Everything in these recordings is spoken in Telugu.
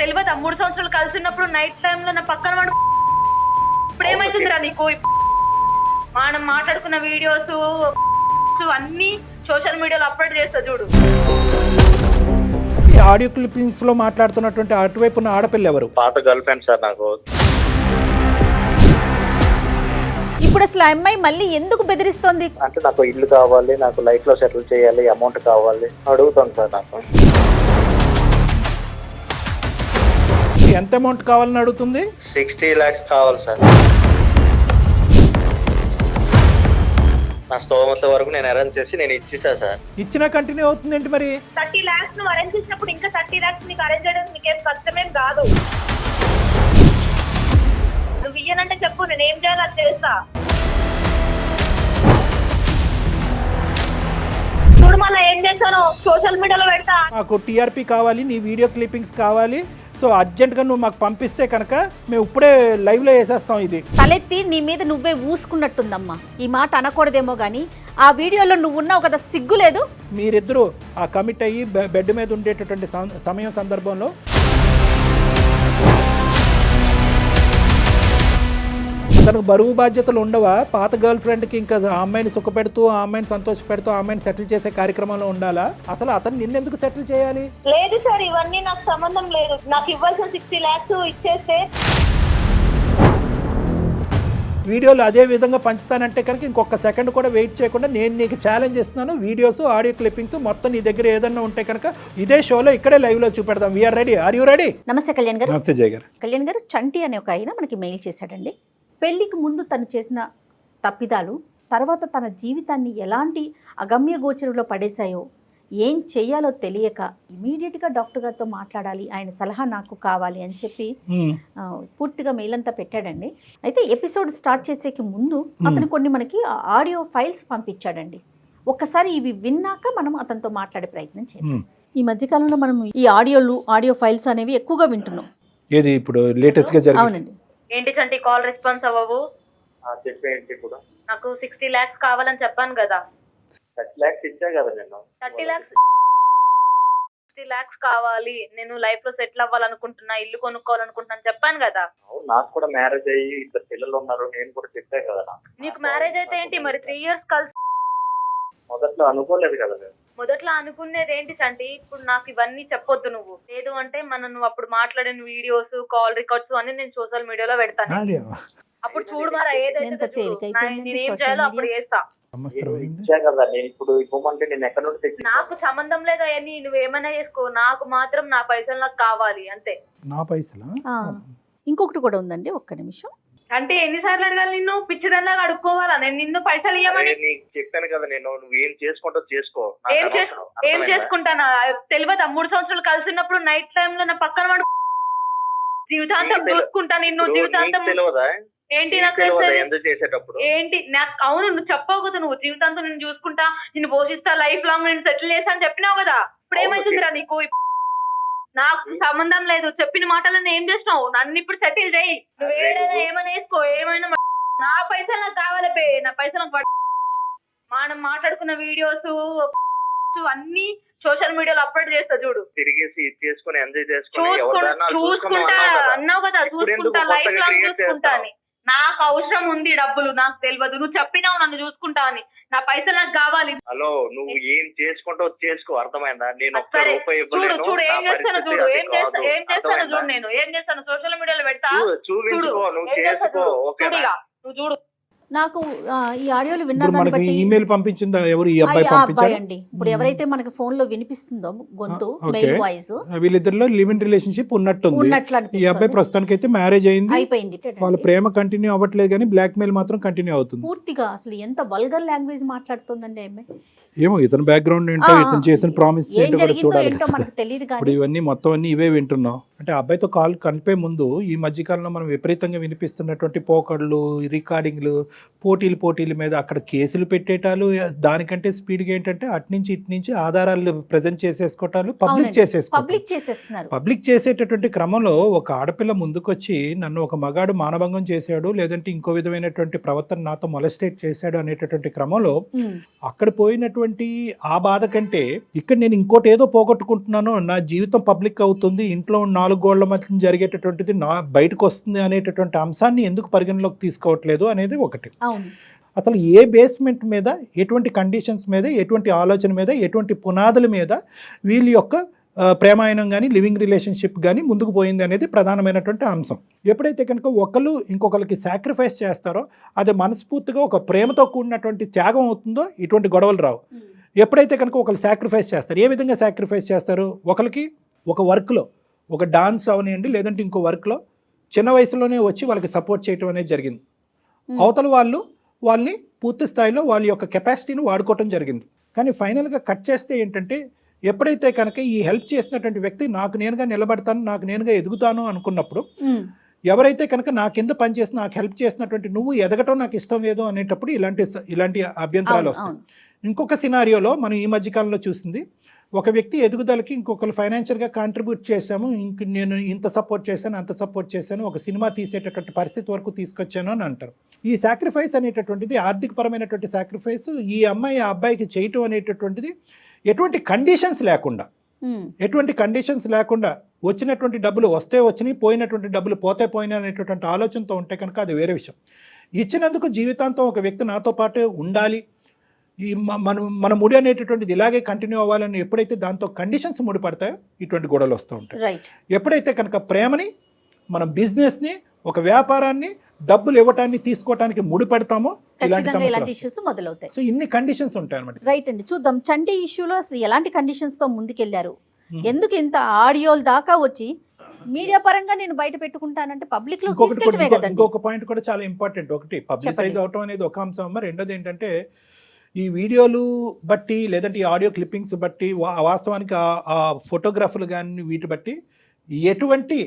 తెలియదా 3 సంవత్సరాలు కలిసి ఉన్నప్పుడు నైట్ టైమ్ లో నా పక్కన వాడు ఇప్పుడు ఏమైతుందిరా నీకు? మనం మాట్లాడుకున్న వీడియోస్ అన్ని సోషల్ మీడియాలో అప్లోడ్ చేస్తా చూడు. ఈ ఆడియో క్లిప్పింగ్స్ లో మాట్లాడుతున్నటువంటి అటువైపు ఉన్న ఆడపిల్ల ఎవరు? పాత గర్ల్ ఫ్రెండ్ సార్ నాకు. ఇప్పుడు అసలు ఆ అమ్మాయి మళ్ళీ ఎందుకు బెదిరిస్తోంది? అంటే నాకు ఇల్లు కావాలి, నాకు లైఫ్ లో సెటిల్ చేయాలి, అమౌంట్ కావాలి అడుగుతాను సార్. నాకు ఎంత అమౌంట్ కావాలని అడుగుతుంది? 60 lakhs కావాలి సార్. నా స్తోమత వరకు నేను అరేంజ్ చేసి నేను ఇచ్చేసా సార్. ఇచ్చినా కంటిన్యూ అవుతుంది ఏంటి మరి? 30 lakhs నువ్వు అరేంజ్ చేసినప్పుడు ఇంకా 30 lakhs నీకు అరేంజ్ చేయడం నీకేం కష్టమేం కాదు. నువ్వు ఇయ్యనంటే చెప్పు, నేను ఏం చేయాలో అది చేస్తా. చూడు మళ్ళీ ఏం చేస్తాను, సోషల్ మీడియాలో పెడతా. మాకు టీఆర్పీ కావాలి, నీ వీడియో క్లిప్పింగ్స్ కావాలి, సో అర్జెంట్గా నువ్వు మాకు పంపిస్తే కనుక మేము ఇప్పుడే లైవ్లో వేసేస్తాం. ఇది తలెత్తి నీ మీద నువ్వే ఊసుకున్నట్టుందమ్మా. ఈ మాట అనకూడదేమో కానీ ఆ వీడియోలో నువ్వు ఉన్నావు కదా, సిగ్గు లేదు? మీరిద్దరూ ఆ కమిట్ అయ్యి బెడ్ మీద ఉండేటటువంటి సమయం సందర్భంలో తనకు బరువు బాధ్యతలు ఉండవా? పాత గర్ల్ ఫ్రెండ్కి ఇంకా ఆ అమ్మాయిని సుఖపెడుతూ, ఆ అమ్మాయిని సంతోషపెడుతూ, ఆ అమ్మాయిని సెటిల్ చేసే కార్యక్రమంలో ఉండాలా? అసలు అతను నిన్నెందుకు సెటిల్ చేయాలి? లేదు సార్, ఇవన్నీ నాకు సంబంధం లేదు. నాకు ఇవ్వాల్సిన 60 lakhs ఇచ్చేస్తే వీడియోలు అదే విధంగా పంచుతానంటే కనుక ఇంకొక సెకండ్ కూడా వెయిట్ చేయకుండా నేను నీకు ఛాలెంజ్ ఇస్తున్నాను. వీడియోస్, ఆడియో క్లిప్పింగ్స్ మొత్తం నీ దగ్గర ఏదన్నా ఉంటే కనుక ఇదే షోలో ఇక్కడే లైవ్లో చూపెడదాం. We're ready. Are you ready? నమస్తే కళ్యాణ్ గారు. నమస్తే జయ గారు. కళ్యాణ్ గారు, చంటి అనే ఒక ఆయన మనకి మెయిల్ చేశాడండి. పెళ్లికి ముందు తను చేసిన తప్పిదాలు తర్వాత తన జీవితాన్ని ఎలాంటి అగమ్య గోచరంలో పడేశాయో, ఏం చెయ్యాలో తెలియక ఇమీడియట్గా డాక్టర్ గారితో మాట్లాడాలి, ఆయన సలహా నాకు కావాలి అని చెప్పి పూర్తిగా మెయిల్ అంతా పెట్టాడండి. అయితే ఎపిసోడ్ స్టార్ట్ చేసేకి ముందు అతను కొన్ని మనకి ఆడియో ఫైల్స్ పంపించాడండి. ఒక్కసారి ఇవి విన్నాక మనం అతనితో మాట్లాడే ప్రయత్నం చేద్దాం. ఈ మధ్యకాలంలో మనం ఈ ఆడియో ఫైల్స్ అనేవి ఎక్కువగా వింటున్నాం. ఏది ఇప్పుడు లేటెస్ట్ గా జరిగింది? అవునండి. ఏంటి చంటి కాల్ రెస్పాన్స్ అవ్వవు? చెప్పేంటి ఇప్పుడు? నాకు 60 lakhs కావాలని చెప్పాను కదా. 30 lakhs ఇచ్చా కదా నేను. 30 lakhs కావాలి, నేను లైఫ్ లో సెటిల్ అవ్వాలనుకుంటున్నా, ఇల్లు కొనుక్కోవాలనుకుంటున్నాను చెప్పాను కదా. నాకు కూడా మ్యారేజ్ అయ్యి 2 పిల్లలు ఉన్నారు, నేను కూడా చెప్పా కదా. నీకు మ్యారేజ్ అయితే ఏంటి మరి 3 years కలిసి? మొదట్లో అనుకోలేదు కదా నేను. మొదట్లో అనుకునేది ఏంటి చంటి? ఇప్పుడు నాకు ఇవన్నీ చెప్పొద్దు నువ్వు. లేదు అంటే నువ్వు అప్పుడు మాట్లాడిన వీడియోస్, కాల్ రికార్డ్స్ అన్ని నేను సోషల్ మీడియాలో పెడతాను. అప్పుడు చూడు మరి ఏదైతే నేనేం చేయాలో అప్పుడు చేస్తా. ఇచ్చా కదా నేను. ఇప్పుడు ఇవ్వమంటే నేను ఎక్కడ నుండి తెచ్చి? నాకు సంబంధం లేదు అవన్నీ, నువ్వేమైనా చేసుకో, నాకు మాత్రం నా పైసలు నాకు కావాలి అంతే. నా పైసలా? ఇంకొకటి కూడా ఉందండి, ఒక్క నిమిషం. అంటే ఎన్నిసార్లు అడగాలి నిన్ను? పిచ్చిదల్లా అడుక్కోవాలా నేను నిన్ను పైసలు ఇవ్వమని? నీకు చెప్పాను కదా నేను, నువ్వు ఏం చేసుకుంటావు చేసుకో. ఏం చేసుకుంటానా? తెలియదా 3 సంవత్సరాలు కలిసి ఉన్నప్పుడు నైట్ టైమ్ లో నా పక్కన వాడు జీవితాంతం చూసుకుంటా నిన్ను. జీవితాంతం తెలియదా? ఏంటి నాకు ఎందుకు చేసేటప్పుడు? ఏంటి నాకు? అవును, నువ్వు చెప్పావు కదా, నువ్వు జీవితాంతం నేను చూసుకుంటా, నిన్ను పోషిస్తా, లైఫ్ లాంగ్ నేను సెటిల్ చేస్తా అని చెప్పినావు కదా. ఇప్పుడు ఏమైతుందిరా నీకు? నాకు సంబంధం లేదు. చెప్పిన మాటలను ఏం చేసినావు? నన్ను ఇప్పుడు సెటిల్ చేయి. నువ్వు ఏమైనా వేసుకో, ఏమైనా. నా పైసలు నాకు కావాలి బే, నా పైసలు మనం మాట్లాడుకున్న వీడియోస్ అన్ని సోషల్ మీడియాలో అప్లోడ్ చేస్తా చూడు. తిరిగేసి చేసుకుని ఎంజాయ్ చూసుకుంటా అన్నావు కదా, చూసుకుంటా, లైఫ్ లాంగ్ చూసుకుంటా అని. నాకు అవసరం ఉంది డబ్బులు, నాకు తెలియదు. నువ్వు చెప్పినావు నన్ను చూసుకుంటా అని. నా పైసలు నాకు కావాలి. హలో, నువ్వు ఏం చేసుకుంటావు చేసుకో, అర్థమైందా? నేను ఒక్క రూపాయి చూడు ఏం చేస్తాను చూడు, ఏం చేస్తాను చూడు, నేను ఏం చేస్తాను సోషల్ మీడియాలో పెడతా చూపించుకో, నువ్వు చేసుకో. ఓకేనా? నువ్వు చూడు. నాకు ఈ ఆడియోలు విన్నాను బట్టి ఈమెయిల్ పంపించిందా? ఎవరు? ఈ అబ్బాయి అబ్బాయి అండి. ఇప్పుడు ఎవరైతే మనకి ఫోన్ లో వినిపిస్తుందో గొంతు, మెయిల్ వాయిస్, వీళ్ళిద్దరిలో లివ్ ఇన్ రిలేషన్షిప్ ఉన్నట్టుంది. ఈ అబ్బాయి ప్రస్తుతానికి అయితే మ్యారేజ్ అయిపోయింది. వాళ్ళ ప్రేమ కంటిన్యూ అవ్వట్లేదు కానీ బ్లాక్ మెయిల్ మాత్రం కంటిన్యూ అవుతుంది. పూర్తిగా అసలు ఎంత వల్గర్ లాంగ్వేజ్ మాట్లాడుతుందండి ఆమె. ఏమో ఇతని బ్యాక్గ్రౌండ్ ఏంటో, ఇతను చేసిన ప్రామిస్ ఏంటో కూడా చూడాలి. ఇప్పుడు ఇవన్నీ మొత్తం అన్ని ఇవే వింటున్నాం. అంటే అబ్బాయితో కాల్ కలిపే ముందు ఈ మధ్యకాలంలో మనం విపరీతంగా వినిపిస్తున్నటువంటి పోకళ్ళు, రికార్డింగ్లు, పోటీల మీద అక్కడ కేసులు పెట్టేటాలు, దానికంటే స్పీడ్గా ఏంటంటే అట్నుంచి ఇట్నుంచి ఆధారాలు ప్రజెంట్ చేసేసుకోవటాలు, పబ్లిక్ చేసేటటువంటి క్రమంలో ఒక ఆడపిల్ల ముందుకొచ్చి నన్ను ఒక మగాడు మానభంగం చేశాడు, లేదంటే ఇంకో విధమైనటువంటి ప్రవర్తన నాతో మొలస్టేట్ చేశాడు అనేటటువంటి క్రమంలో అక్కడ పోయినటువంటి ఆ బాధ కంటే ఇక్కడ నేను ఇంకోటి ఏదో పోగొట్టుకుంటున్నాను, నా జీవితం పబ్లిక్ అవుతుంది, ఇంట్లో ఉన్న నాలుగు గోళ్ల మధ్య జరిగేటటువంటిది బయటకు వస్తుంది అనేటటువంటి అంశాన్ని ఎందుకు పరిగణలోకి తీసుకోవట్లేదు అనేది ఒకటి. అవును. అసలు ఏ బేస్మెంట్ మీద, ఎటువంటి కండిషన్స్ మీద, ఎటువంటి ఆలోచన మీద, ఎటువంటి పునాదుల మీద వీళ్ళ యొక్క ప్రేమాయణం కానీ లివింగ్ రిలేషన్షిప్ కానీ ముందుకు పోయింది అనేది ప్రధానమైనటువంటి అంశం. ఎప్పుడైతే కనుక ఒకళ్ళు ఇంకొకరికి సాక్రిఫైస్ చేస్తారో అది మనస్ఫూర్తిగా ఒక ప్రేమతో కూడినటువంటి త్యాగం అవుతుందో ఇటువంటి గొడవలు రావు. ఎప్పుడైతే కనుక ఒకళ్ళు సాక్రిఫైస్ చేస్తారు, ఏ విధంగా సాక్రిఫైస్ చేస్తారు, ఒకరికి ఒక వర్క్లో, ఒక డాన్స్ అవనివ్వండి లేదంటే ఇంకో వర్క్లో చిన్న వయసులోనే వచ్చి వాళ్ళకి సపోర్ట్ చేయడం అనేది జరిగింది. అవతల వాళ్ళని పూర్తి స్థాయిలో వాళ్ళ యొక్క కెపాసిటీని వాడుకోవటం జరిగింది. కానీ ఫైనల్గా కట్ చేస్తే ఏంటంటే, ఎప్పుడైతే కనుక ఈ హెల్ప్ చేసినటువంటి వ్యక్తి నాకు నేనుగా నిలబడతాను, నాకు నేనుగా ఎదుగుతాను అనుకున్నప్పుడు, ఎవరైతే కనుక నా కింద పనిచేసి నాకు హెల్ప్ చేసినటువంటి నువ్వు ఎదగటం నాకు ఇష్టం లేదు అనేటప్పుడు ఇలాంటి అభ్యంతరాలు వస్తాయి. ఇంకొక సినారియోలో మనం ఈ మధ్యకాలంలో చూసింది, ఒక వ్యక్తి ఎదుగుదలకి ఇంకొకరు ఫైనాన్షియల్గా కాంట్రిబ్యూట్ చేశాము, నేను ఇంత సపోర్ట్ చేశాను, అంత సపోర్ట్ చేశాను, ఒక సినిమా తీసేటటువంటి పరిస్థితి వరకు తీసుకొచ్చాను అని అంటారు. ఈ సాక్రిఫైస్ అనేటటువంటిది ఆర్థికపరమైనటువంటి సాక్రిఫైస్ ఈ అమ్మాయి ఆ అబ్బాయికి చేయటం అనేటటువంటిది ఎటువంటి కండిషన్స్ లేకుండా వచ్చినటువంటి డబ్బులు వస్తే వచ్చినాయి, పోయినటువంటి డబ్బులు పోతే పోయినాయి అనేటటువంటి ఆలోచనతో ఉంటే కనుక అది వేరే విషయం. ఇచ్చినందుకు జీవితాంతం ఒక వ్యక్తి నాతో పాటు ఉండాలి, ఈ మన ముడి అనేటటువంటిది ఇలాగే కంటిన్యూ అవ్వాలని ఎప్పుడైతే దాంతో కండిషన్స్ ముడిపడతాయో ఇటువంటి గొడవలు వస్తూ ఉంటాయి. ఎప్పుడైతే కనుక ప్రేమని, మన బిజినెస్ని, ఒక వ్యాపారాన్ని, డబ్బులు ఇవ్వటాన్ని తీసుకోవటానికి ముడిపెడతామో ఇలాంటి ఇష్యూస్ మొదలవుతాయి. సో ఇన్ని కండిషన్స్ ఉంటాయి అన్నమాట. రైట్ అండి, చూద్దాం చంటి ఇష్యూలో అసలు ఎలాంటి కండిషన్స్ తో ముందుకెళ్లారు, ఎందుకు ఇంత ఆడియోల దాకా వచ్చి మీడియా పరంగా నేను బయట పెట్టుకుంటానంటే పబ్లిక్ లో ఇంకొక పాయింట్ కూడా చాలా ఇంపార్టెంట్. ఒకటి పబ్లిసైజ్ అవటం అనేది ఒక అంశం, రెండోది ఏంటంటే ఈ వీడియోలు బట్టి లేదంటే ఈ ఆడియో క్లిప్పింగ్స్ బట్టి వాస్తవానికి ఆ ఫోటోగ్రాఫర్లు కానీ వీటి బట్టి ఎటువంటి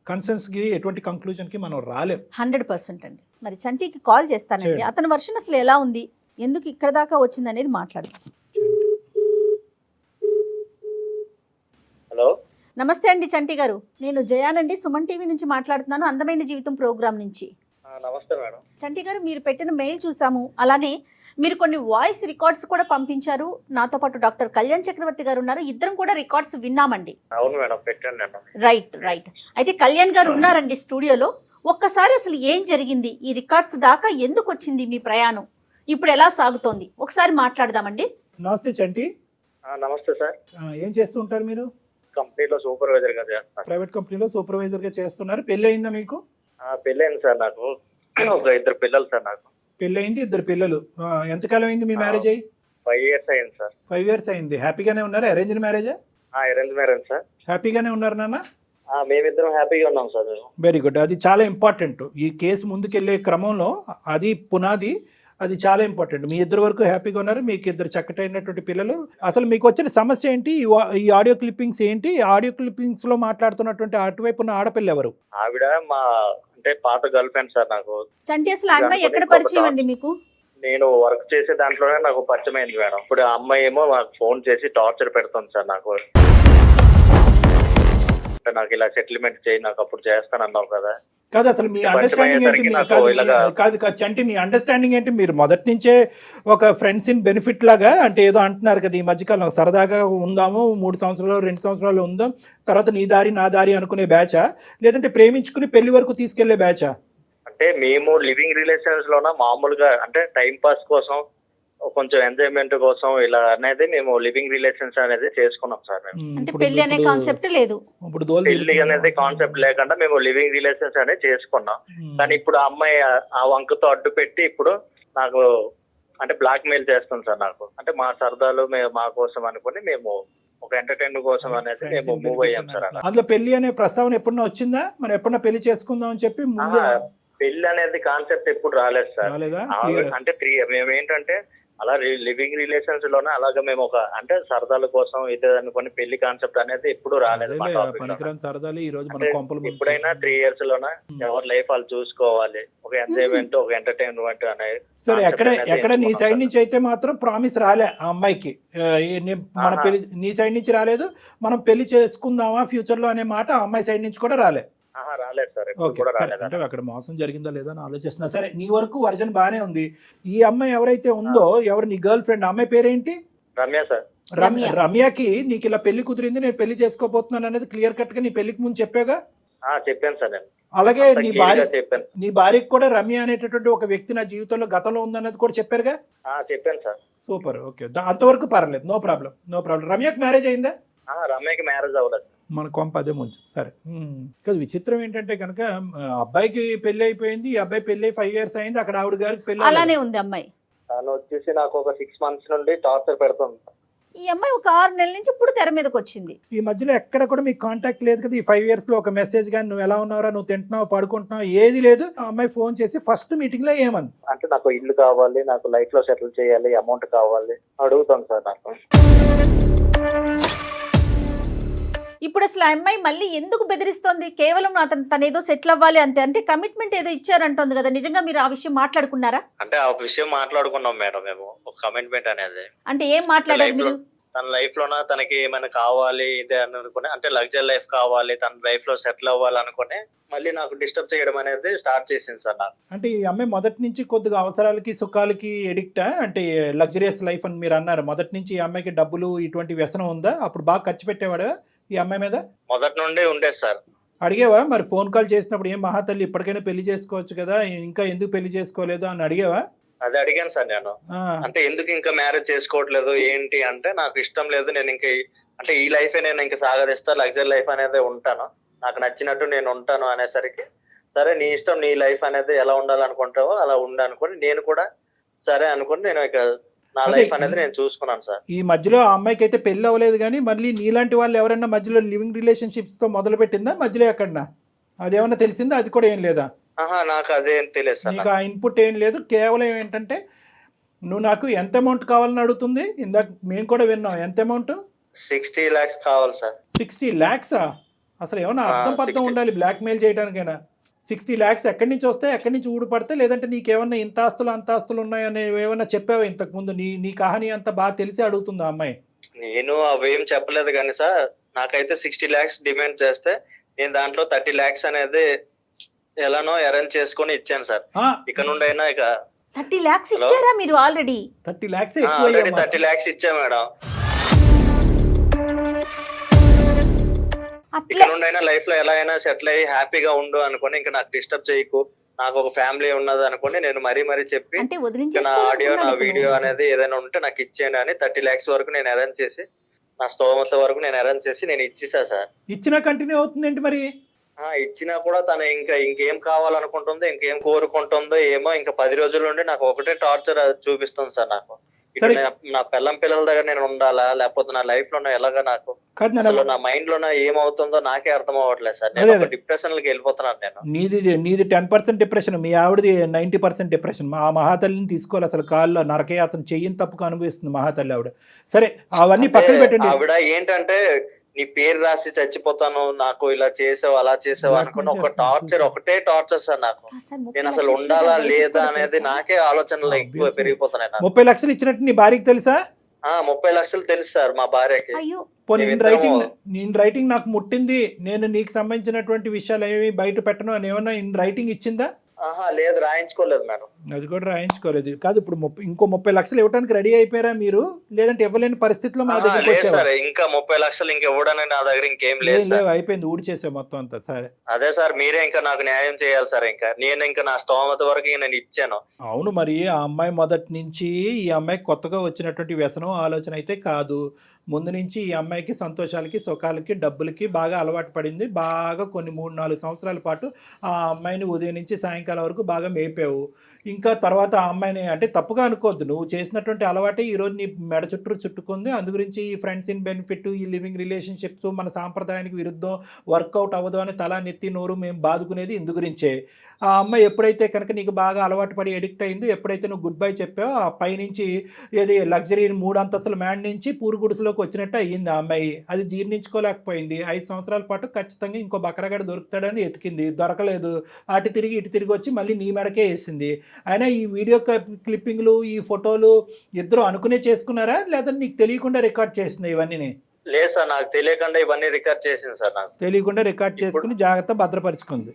కన్సెన్స్కి, ఎటువంటి కంక్లూజన్కి మనం రాలేం. 100% అండి. మరి చంటికి కాల్ చేస్తానండి, అతని వర్షన్ అసలు ఎలా ఉంది, ఎందుకు ఇక్కడ దాకా వచ్చింది అనేది మాట్లాడదాం. హలో, నమస్తే అండి చంటి గారు, నేను జయానండి, సుమన్ టీవీ నుంచి మాట్లాడుతున్నాను, అందమైన జీవితం ప్రోగ్రామ్ నుంచి. నమస్తే మేడం. చంటి గారు, మీరు పెట్టిన మెయిల్ చూసాము, అలానే మీరు కొన్ని వాయిస్ రికార్డ్స్ కూడా పంపించారు. నాతో పాటు డాక్టర్ కళ్యాణ్ చక్రవర్తి గారు ఉన్నారు, ఇద్దరం కూడా రికార్డ్స్ విన్నామండి. అవును మేడం, పెట్టండి. రైట్. అయితే కళ్యాణ్ గారు ఉన్నారండి స్టూడియోలో. ఒక్కసారి అసలు ఏం జరిగింది, ఈ రికార్డ్స్ దాకా ఎందుకు వచ్చింది మీ ప్రయాణం, ఇప్పుడు ఎలా సాగుతోంది, ఒకసారి మాట్లాడదామండి. నమస్తే చంటి. నమస్తే సార్. ఏం చేస్తూ ఉంటారు మీరు? కంపెనీలో సూపర్వైజర్ గా చేస్తున్నారు. ప్రైవేట్ కంపెనీలో సూపర్వైజర్ గా చేస్తున్నారు. పెళ్లి అయిందా మీకు? పెళ్లి అయింది సార్, నాకు ఒక 2 పిల్లలు సార్. నాకు పెళ్లి అయింది, 2 పిల్లలు. ఎంతకాలం అయింది మీ మ్యారేజ్ అయ్యి? 5 years అయింది సార్. 5 years అయింది. హ్యాపీగానే ఉన్నారు? అరేంజ్డ్ మ్యారేజా? Arrange marriage sir. హ్యాపీగానే ఉన్నారు నాన్న? మేమిద్దరం హ్యాపీగా ఉన్నాం సార్. Very good. అది చాలా ఇంపార్టెంట్. ఈ కేసు ముందుకెళ్లే క్రమంలో అది పునాది, అది చాలా ఇంపార్టెంట్. మీ ఇద్దరు వరకు హ్యాపీగా ఉన్నారు, మీకు 2 చక్కటైనటువంటి పిల్లలు. అసలు మీకు వచ్చిన సమస్య ఏంటి? ఈ ఆడియో క్లిప్పింగ్స్ ఏంటి? ఆడియో క్లిప్పింగ్స్ లో మాట్లాడుతున్నటువంటి అటువైపు ఉన్న ఆడపిల్ల ఎవరు? ఆవిడ మా అంటే పాత గర్ల్ ఫ్రెండ్ సార్. నాకు చంటి అసలు అమ్మాయి ఎక్కడ పరిచయం అండి మీకు? నేను వర్క్ చేసే దాంట్లోనే నాకు పరిచయం అయింది మేడం. ఇప్పుడు ఆ అమ్మాయి ఏమో నాకు ఫోన్ చేసి టార్చర్ పెడుతుంది సార్. నాకు ఇలా సెటిల్మెంట్ చేయి, నాకు అప్పుడు చేస్తానన్నావు కదా. కాదు, అసలు మీ అండర్స్టాండింగ్ ఏంటి? కాదు చంటి, మీ అండర్స్టాండింగ్ ఏంటి? మీరు మొదటి నుంచే ఒక ఫ్రెండ్స్ ఇన్ బెనిఫిట్ లాగా అంటే ఏదో అంటున్నారు కదా, ఈ మధ్యకాలం సరదాగా ఉందాము, 3 సంవత్సరాలు 2 సంవత్సరాలు ఉందాం, తర్వాత నీ దారి నా దారి అనుకునే బ్యాచా, లేదంటే ప్రేమించుకుని పెళ్లి వరకు తీసుకెళ్లే బ్యాచా? అంటే మేము లివింగ్ రిలేషన్స్ లోన మామూలుగా అంటే టైం పాస్ కోసం, కొంచెం ఎంజాయ్మెంట్ కోసం ఇలా అనేది మేము లివింగ్ రిలేషన్స్ అనేది చేసుకున్నాం సార్. అంటే పెళ్లి అనే కాన్సెప్ట్ లేదు, పెళ్లి అనేది కాన్సెప్ట్ లేకుండా మేము లివింగ్ రిలేషన్స్ అనేది చేసుకున్నాం. కానీ ఇప్పుడు ఆ అమ్మాయి ఆ వంకతో అడ్డు పెట్టి ఇప్పుడు నాకు అంటే బ్లాక్ మెయిల్ చేస్తుంది సార్. నాకు అంటే మా సరదాలు మా కోసం అనుకుని మేము ఒక ఎంటర్టైన్మెంట్ కోసం అనేది మేము మూవ్ అయ్యాం సార్. అందులో పెళ్లి అనే ప్రస్తావన ఎప్పుడన్నా వచ్చిందా? మరి ఎప్పుడన్నా పెళ్లి చేసుకుందాం అని చెప్పి పెళ్లి అనేది కాన్సెప్ట్ ఎప్పుడు రాలేదు సార్. అంటే మేము ఏంటంటే అలా లివింగ్ రిలేషన్స్ లోనే అలాగే మేము ఒక అంటే సరదాల కోసం ఇది అనుకుని పెళ్లి కాన్సెప్ట్ అనేది ఎప్పుడు రాలేదు. ఎప్పుడైనా 3 years లోనే ఎవరి లైఫ్ వాళ్ళు చూసుకోవాలి, ఒక ఎంజాయ్మెంట్, ఒక ఎంటర్టైన్మెంట్ అనేది. సరే, ఎక్కడ నీ సైడ్ నుంచి అయితే మాత్రం ప్రామిస్ రాలే ఆ అమ్మాయికి, మన పెళ్లి నీ సైడ్ నుంచి రాలేదు, మనం పెళ్లి చేసుకుందామా ఫ్యూచర్ లో అనే మాట ఆ అమ్మాయి సైడ్ నుంచి కూడా రాలే? రాలేదు సార్. అంటే అక్కడ మోసం జరిగిందా లేదా అని ఆలోచిస్తున్నా. సరే, నీ వరకు వర్జన్ బానే ఉంది. ఈ అమ్మాయి ఎవరైతే ఉందో, ఎవరు నీ గర్ల్ ఫ్రెండ్, అమ్మాయి పేరేంటి? రమ్య సార్. రమ్య. రమ్యకి నీకు ఇలా పెళ్లి కుదిరింది, నేను పెళ్లి చేసుకోబోతున్నాను అనేది క్లియర్ కట్ గా నీ పెళ్లికి ముందు చెప్పాగా. చెప్పాను సార్ నేను. అలాగే అంత నీ clear భార్య గా చెప్పాను. నీ భార్యకి కూడా రమ్య అనేటటువంటి ఒక వ్యక్తి నా జీవితంలో గతంలో ఉందన్నది కూడా చెప్పారుగా. చెప్పాను సార్. సూపర్, ఓకే, అంతవరకు పర్లేదు, నో ప్రాబ్లం. రమ్యకి మ్యారేజ్ అయిందా? రమ్యకి మ్యారేజ్ అవ్వలేదు. మన కొంప అదే ముంచు. సరే, కాదు విచిత్రం ఏంటంటే కనుక అబ్బాయికి పెళ్లి అయిపోయింది, ఈ అబ్బాయి పెళ్లి 5 years అయింది, అక్కడ ఆవిడ గారికి పెళ్లి అలానే ఉంది అమ్మాయి. తను వచ్చేసి నాకు ఒక 6 months నుండి టార్చర్ పెడుతుంది. ఈ అమ్మాయి ఒక 6 నెలల నుంచి ఇప్పుడు తెర మీదకి వచ్చింది. ఈ మధ్యలో ఎక్కడ కూడా మీకు కాంటాక్ట్ లేదు కదా? ఈ 5 years లో ఒక మెసేజ్ కానీ నువ్వు ఎలా ఉన్నావురా, నువ్వు తింటున్నావు, పడుకుంటున్నావు, ఏది లేదు. ఆ అమ్మాయి ఫోన్ చేసి ఫస్ట్ మీటింగ్ లో ఏమంది? అంటే నాకు ఇల్లు కావాలి, నాకు లైఫ్ లో సెటిల్ చేయాలి, అమౌంట్ కావాలి అడుగుతాను సార్ నాకు. ఇప్పుడు అసలు ఆ అమ్మాయి మళ్ళీ ఎందుకు బెదిరిస్తోంది? కేవలం తను ఏదో సెటిల్ అవ్వాలి అంతే, అంటే కమిట్మెంట్ ఏదో ఇచ్చారంటోంది కదా, నిజంగా మీరు ఆ విషయం మాట్లాడుకున్నారా? అంటే ఆ విషయం మాట్లాడుకున్నాం మేడం మేము, ఒక కమిట్మెంట్ అనేది. అంటే ఏం మాట్లాడారు మీరు? తన లైఫ్ లోన తనకి ఏమైనా కావాలి ఇదే అని అనుకుని, అంటే లగ్జరీ లైఫ్ కావాలి, తన లైఫ్ లో సెటిల్ అవ్వాలి అనుకుని మళ్ళీ నాకు డిస్టర్బ్ చేయడం అనేది స్టార్ట్ చేసింది సార్ నాకు. అంటే ఈ అమ్మాయి మొదటి నుంచి కొద్దిగా అవసరాలకి సుఖాలకి ఎడిక్టా? అంటే లగ్జరియస్ లైఫ్ అని మీరు అన్నారు, మొదటి నుంచి ఈ అమ్మాయికి డబ్బులు ఇటువంటి వ్యసనం ఉందా? అప్పుడు బాగా ఖర్చు పెట్టేవాడు ఈ అమ్మాయి మీద? మొదటి నుండి ఉండేది సార్. అడిగేవా మరి? ఫోన్ కాల్ చేసినప్పుడు ఏం మహాతల్లి ఇప్పటికైనా పెళ్లి చేసుకోవచ్చు కదా, ఇంకా ఎందుకు పెళ్లి చేసుకోలేదు అని అడిగేవా? అది అడిగాను సార్ నేను. అంటే ఎందుకు ఇంకా మ్యారేజ్ చేసుకోవట్లేదు ఏంటి అంటే, నాకు ఇష్టం లేదు, నేను ఇంకా అంటే ఈ లైఫే నేను ఇంకా సాగదిస్తా, లగ్జరీ లైఫ్ అనేది ఉంటాను, నాకు నచ్చినట్టు నేను ఉంటాను అనేసరికి, సరే నీ ఇష్టం, నీ లైఫ్ అనేది ఎలా ఉండాలనుకుంటావో అలా ఉండనుకుని నేను కూడా సరే అనుకుని నేను ఇక నా లైఫ్ అనేది నేను చూసుకున్నాను సార్. ఈ మధ్యలో ఆ అమ్మాయికి అయితే పెళ్లి అవ్వలేదు, కానీ మళ్ళీ నీలాంటి వాళ్ళు ఎవరైనా మధ్యలో లివింగ్ రిలేషన్షిప్స్ తో మొదలు పెట్టిందా మధ్యలో ఎక్కడన్నా? అదేమన్నా తెలిసిందా? అది కూడా ఏం లేదా? నాకు అదేం తెలియదు సార్. నీకు ఆ ఇన్పుట్ ఏం లేదు, కేవలం ఏంటంటే నువ్వు నాకు ఎంత అమౌంట్ కావాలని అడుగుతుంది. ఇందాక మేము కూడా విన్నాం, ఎంత అమౌంట్? 60 lakhs కావాలి సార్. 60 lakhs? అసలు ఏమన్నా అర్థం పర్థం 60. ఉండాలి బ్లాక్ మెయిల్ చేయడానికైనా. 60 lakhs ఎక్కడి నుంచి వస్తాయి, ఎక్కడి నుంచి ఊడిపడితే? లేదంటే నీకేమన్నా ఇంత ఆస్తులు అంత ఆస్తులు ఉన్నాయని ఏమన్నా చెప్పావా ఇంతకు ముందు? నీ కహాని అంతా బాగా తెలిసి అడుగుతుంది ఆ అమ్మాయి. నేను అవేం చెప్పలేదు కానీ సార్, నాకైతే 60 lakhs డిమాండ్ చేస్తే నేను దాంట్లో 30 lakhs అనేది ఎలానో అరేంజ్ చేసుకొని ఇచ్చాను సార్. ఇక నుండి అయినా ఇక 30 lakhs ఇచ్చారా మీరు ఆల్రెడీ? 30 lakhs ఆల్రెడీ 30 lakhs ఇచ్చా మేడం. ఇక నుండి అయినా లైఫ్ లో ఎలా అయినా సెటిల్ అయ్యి హ్యాపీగా ఉండు అనుకుని, ఇంకా నాకు డిస్టర్బ్ చేయకు, నాకు ఒక ఫ్యామిలీ ఉన్నది అనుకుని నేను మరీ చెప్పి అంటే నా ఆడియో నా వీడియో అనేది ఏదైనా ఉంటే నాకు ఇచ్చేయండి అని 30 lakhs వరకు నేను అరేంజ్ చేసి, నా స్తోమత వరకు నేను అరేంజ్ చేసి నేను ఇచ్చేసా సార్. ఇచ్చినా కంటిన్యూ అవుతుంది ఏంటి మరి? ఇచ్చినా కూడా తను ఇంకేం కావాలనుకుంటుందో, ఇంకేం కోరుకుంటుందో ఏమో, ఇంకా 10 రోజుల నుండి నాకు ఒకటే టార్చర్ చూపిస్తుంది సార్ నాకు. నా పిల్లల దగ్గర నేను ఉండాలా, లేకపోతే నా లైఫ్ లో ఎలాగా, నాకు అసలు నా మైండ్ లో ఏమవుతుందో నాకే అర్థం అవ్వట్లేదు సార్. నేను డిప్రెషన్ లోకి వెళ్ళిపోతున్నాను నేను. నీది 10% డిప్రెషన్, మీ ఆవిడది 90% డిప్రెషన్. మా మహాతల్లిని తీసుకోవాలి అసలు, కాళ్ళు నరకయాతన చెయ్యని తప్పుకు అనుభవిస్తుంది మహాతల్లి ఆవిడ. సరే అవన్నీ పక్కన పెట్టండి. ఆవిడ ఏంటంటే, నీ పేరు రాసి చచ్చిపోతాను, నాకు ఇలా చేసావు అలా చేసావు అనుకుని ఒక టార్చర్, ఒకటే టార్చర్ సార్ నాకు. నేను అసలు ఉండాలా లేదా అనేది నాకే ఆలోచనలు ఎక్కువ పెరిగిపోతున్నాయి. 30 లక్షలు ఇచ్చినట్టు నీ భార్యకి తెలుసా? 30 లక్షలు తెలుసు సార్ మా భార్యకి. నేను రైటింగ్ నాకు ముట్టింది, నేను నీకు సంబంధించినటువంటి విషయాలు ఏమి బయట పెట్టను అని ఏమన్నా ఇన్ రైటింగ్ ఇచ్చిందా? లేదు, రాయించుకోలేదు మేడం. అది కూడా రాయించుకోలేదు. కాదు, ఇప్పుడు ఇంకో 30 లక్షలు ఇవ్వడానికి రెడీ అయిపోయారా మీరు? లేదంటే ఇవ్వలేని పరిస్థితిలో మా దగ్గర ఇంకా 30 లక్షలు ఇంక ఇవ్వడానికి నా దగ్గర ఇంకేం లేదు, అయిపోయింది, ఊడి చేసే మొత్తం అంతా. సరే అదే సార్, మీరే ఇంకా నాకు న్యాయం చేయాలి సార్. ఇంకా నా స్తోమత వరకు నేను ఇచ్చాను. అవును, మరి ఆ అమ్మాయి మొదటి నుంచి ఈ అమ్మాయి కొత్తగా వచ్చినటువంటి వ్యసనం ఆలోచన అయితే కాదు. ముందు నుంచి ఈ అమ్మాయికి సంతోషాలకి సుఖాలకి డబ్బులకి బాగా అలవాటు పడింది. బాగా కొన్ని 3-4 సంవత్సరాల పాటు ఆ అమ్మాయిని ఉదయం నుంచి సాయంకాలం వరకు బాగా మేపావు. ఇంకా తర్వాత ఆ అమ్మాయిని, అంటే తప్పుగా అనుకోవద్దు, నువ్వు చేసినటువంటి అలవాటే ఈరోజు నీ మెడ చుట్టుకుంది. అందు గురించి ఈ ఫ్రెండ్స్ ఇన్ బెనిఫిట్, ఈ లివింగ్ రిలేషన్షిప్స్ మన సాంప్రదాయానికి విరుద్ధం, వర్కౌట్ అవ్వదు అని తల నెత్తి నోరు మేము బాదుకునేది ఇందు గురించే. ఆ అమ్మాయి ఎప్పుడైతే కనుక నీకు బాగా అలవాటు పడి ఎడిక్ట్ అయిందో, ఎప్పుడైతే నువ్వు గుడ్ బై చెప్పావో, ఆ పైనుంచి ఏది లగ్జరీ 3 అంతస్తుల మ్యాన్ నుంచి పూరుగుడిసలోకి వచ్చినట్టు అయ్యింది ఆ అమ్మాయి. అది జీర్ణించుకోలేకపోయింది. 5 సంవత్సరాల పాటు ఖచ్చితంగా ఇంకో బకరగాడు దొరుకుతాడని ఎతికింది, దొరకలేదు. అటు తిరిగి ఇటు తిరిగి వచ్చి మళ్ళీ నీ మెడకే వేసింది. అయినా ఈ వీడియో క్లిప్పింగ్లు, ఈ ఫోటోలు ఇద్దరు అనుకునే చేసుకున్నారా, లేదా నీకు తెలియకుండా రికార్డ్ చేసింది ఇవన్నీ? లేదు సార్, నాకు తెలియకుండా ఇవన్నీ రికార్డ్ చేసింది సార్. నాకు తెలియకుండా రికార్డ్ చేసుకుని జాగ్రత్త భద్రపరుచుకుంది.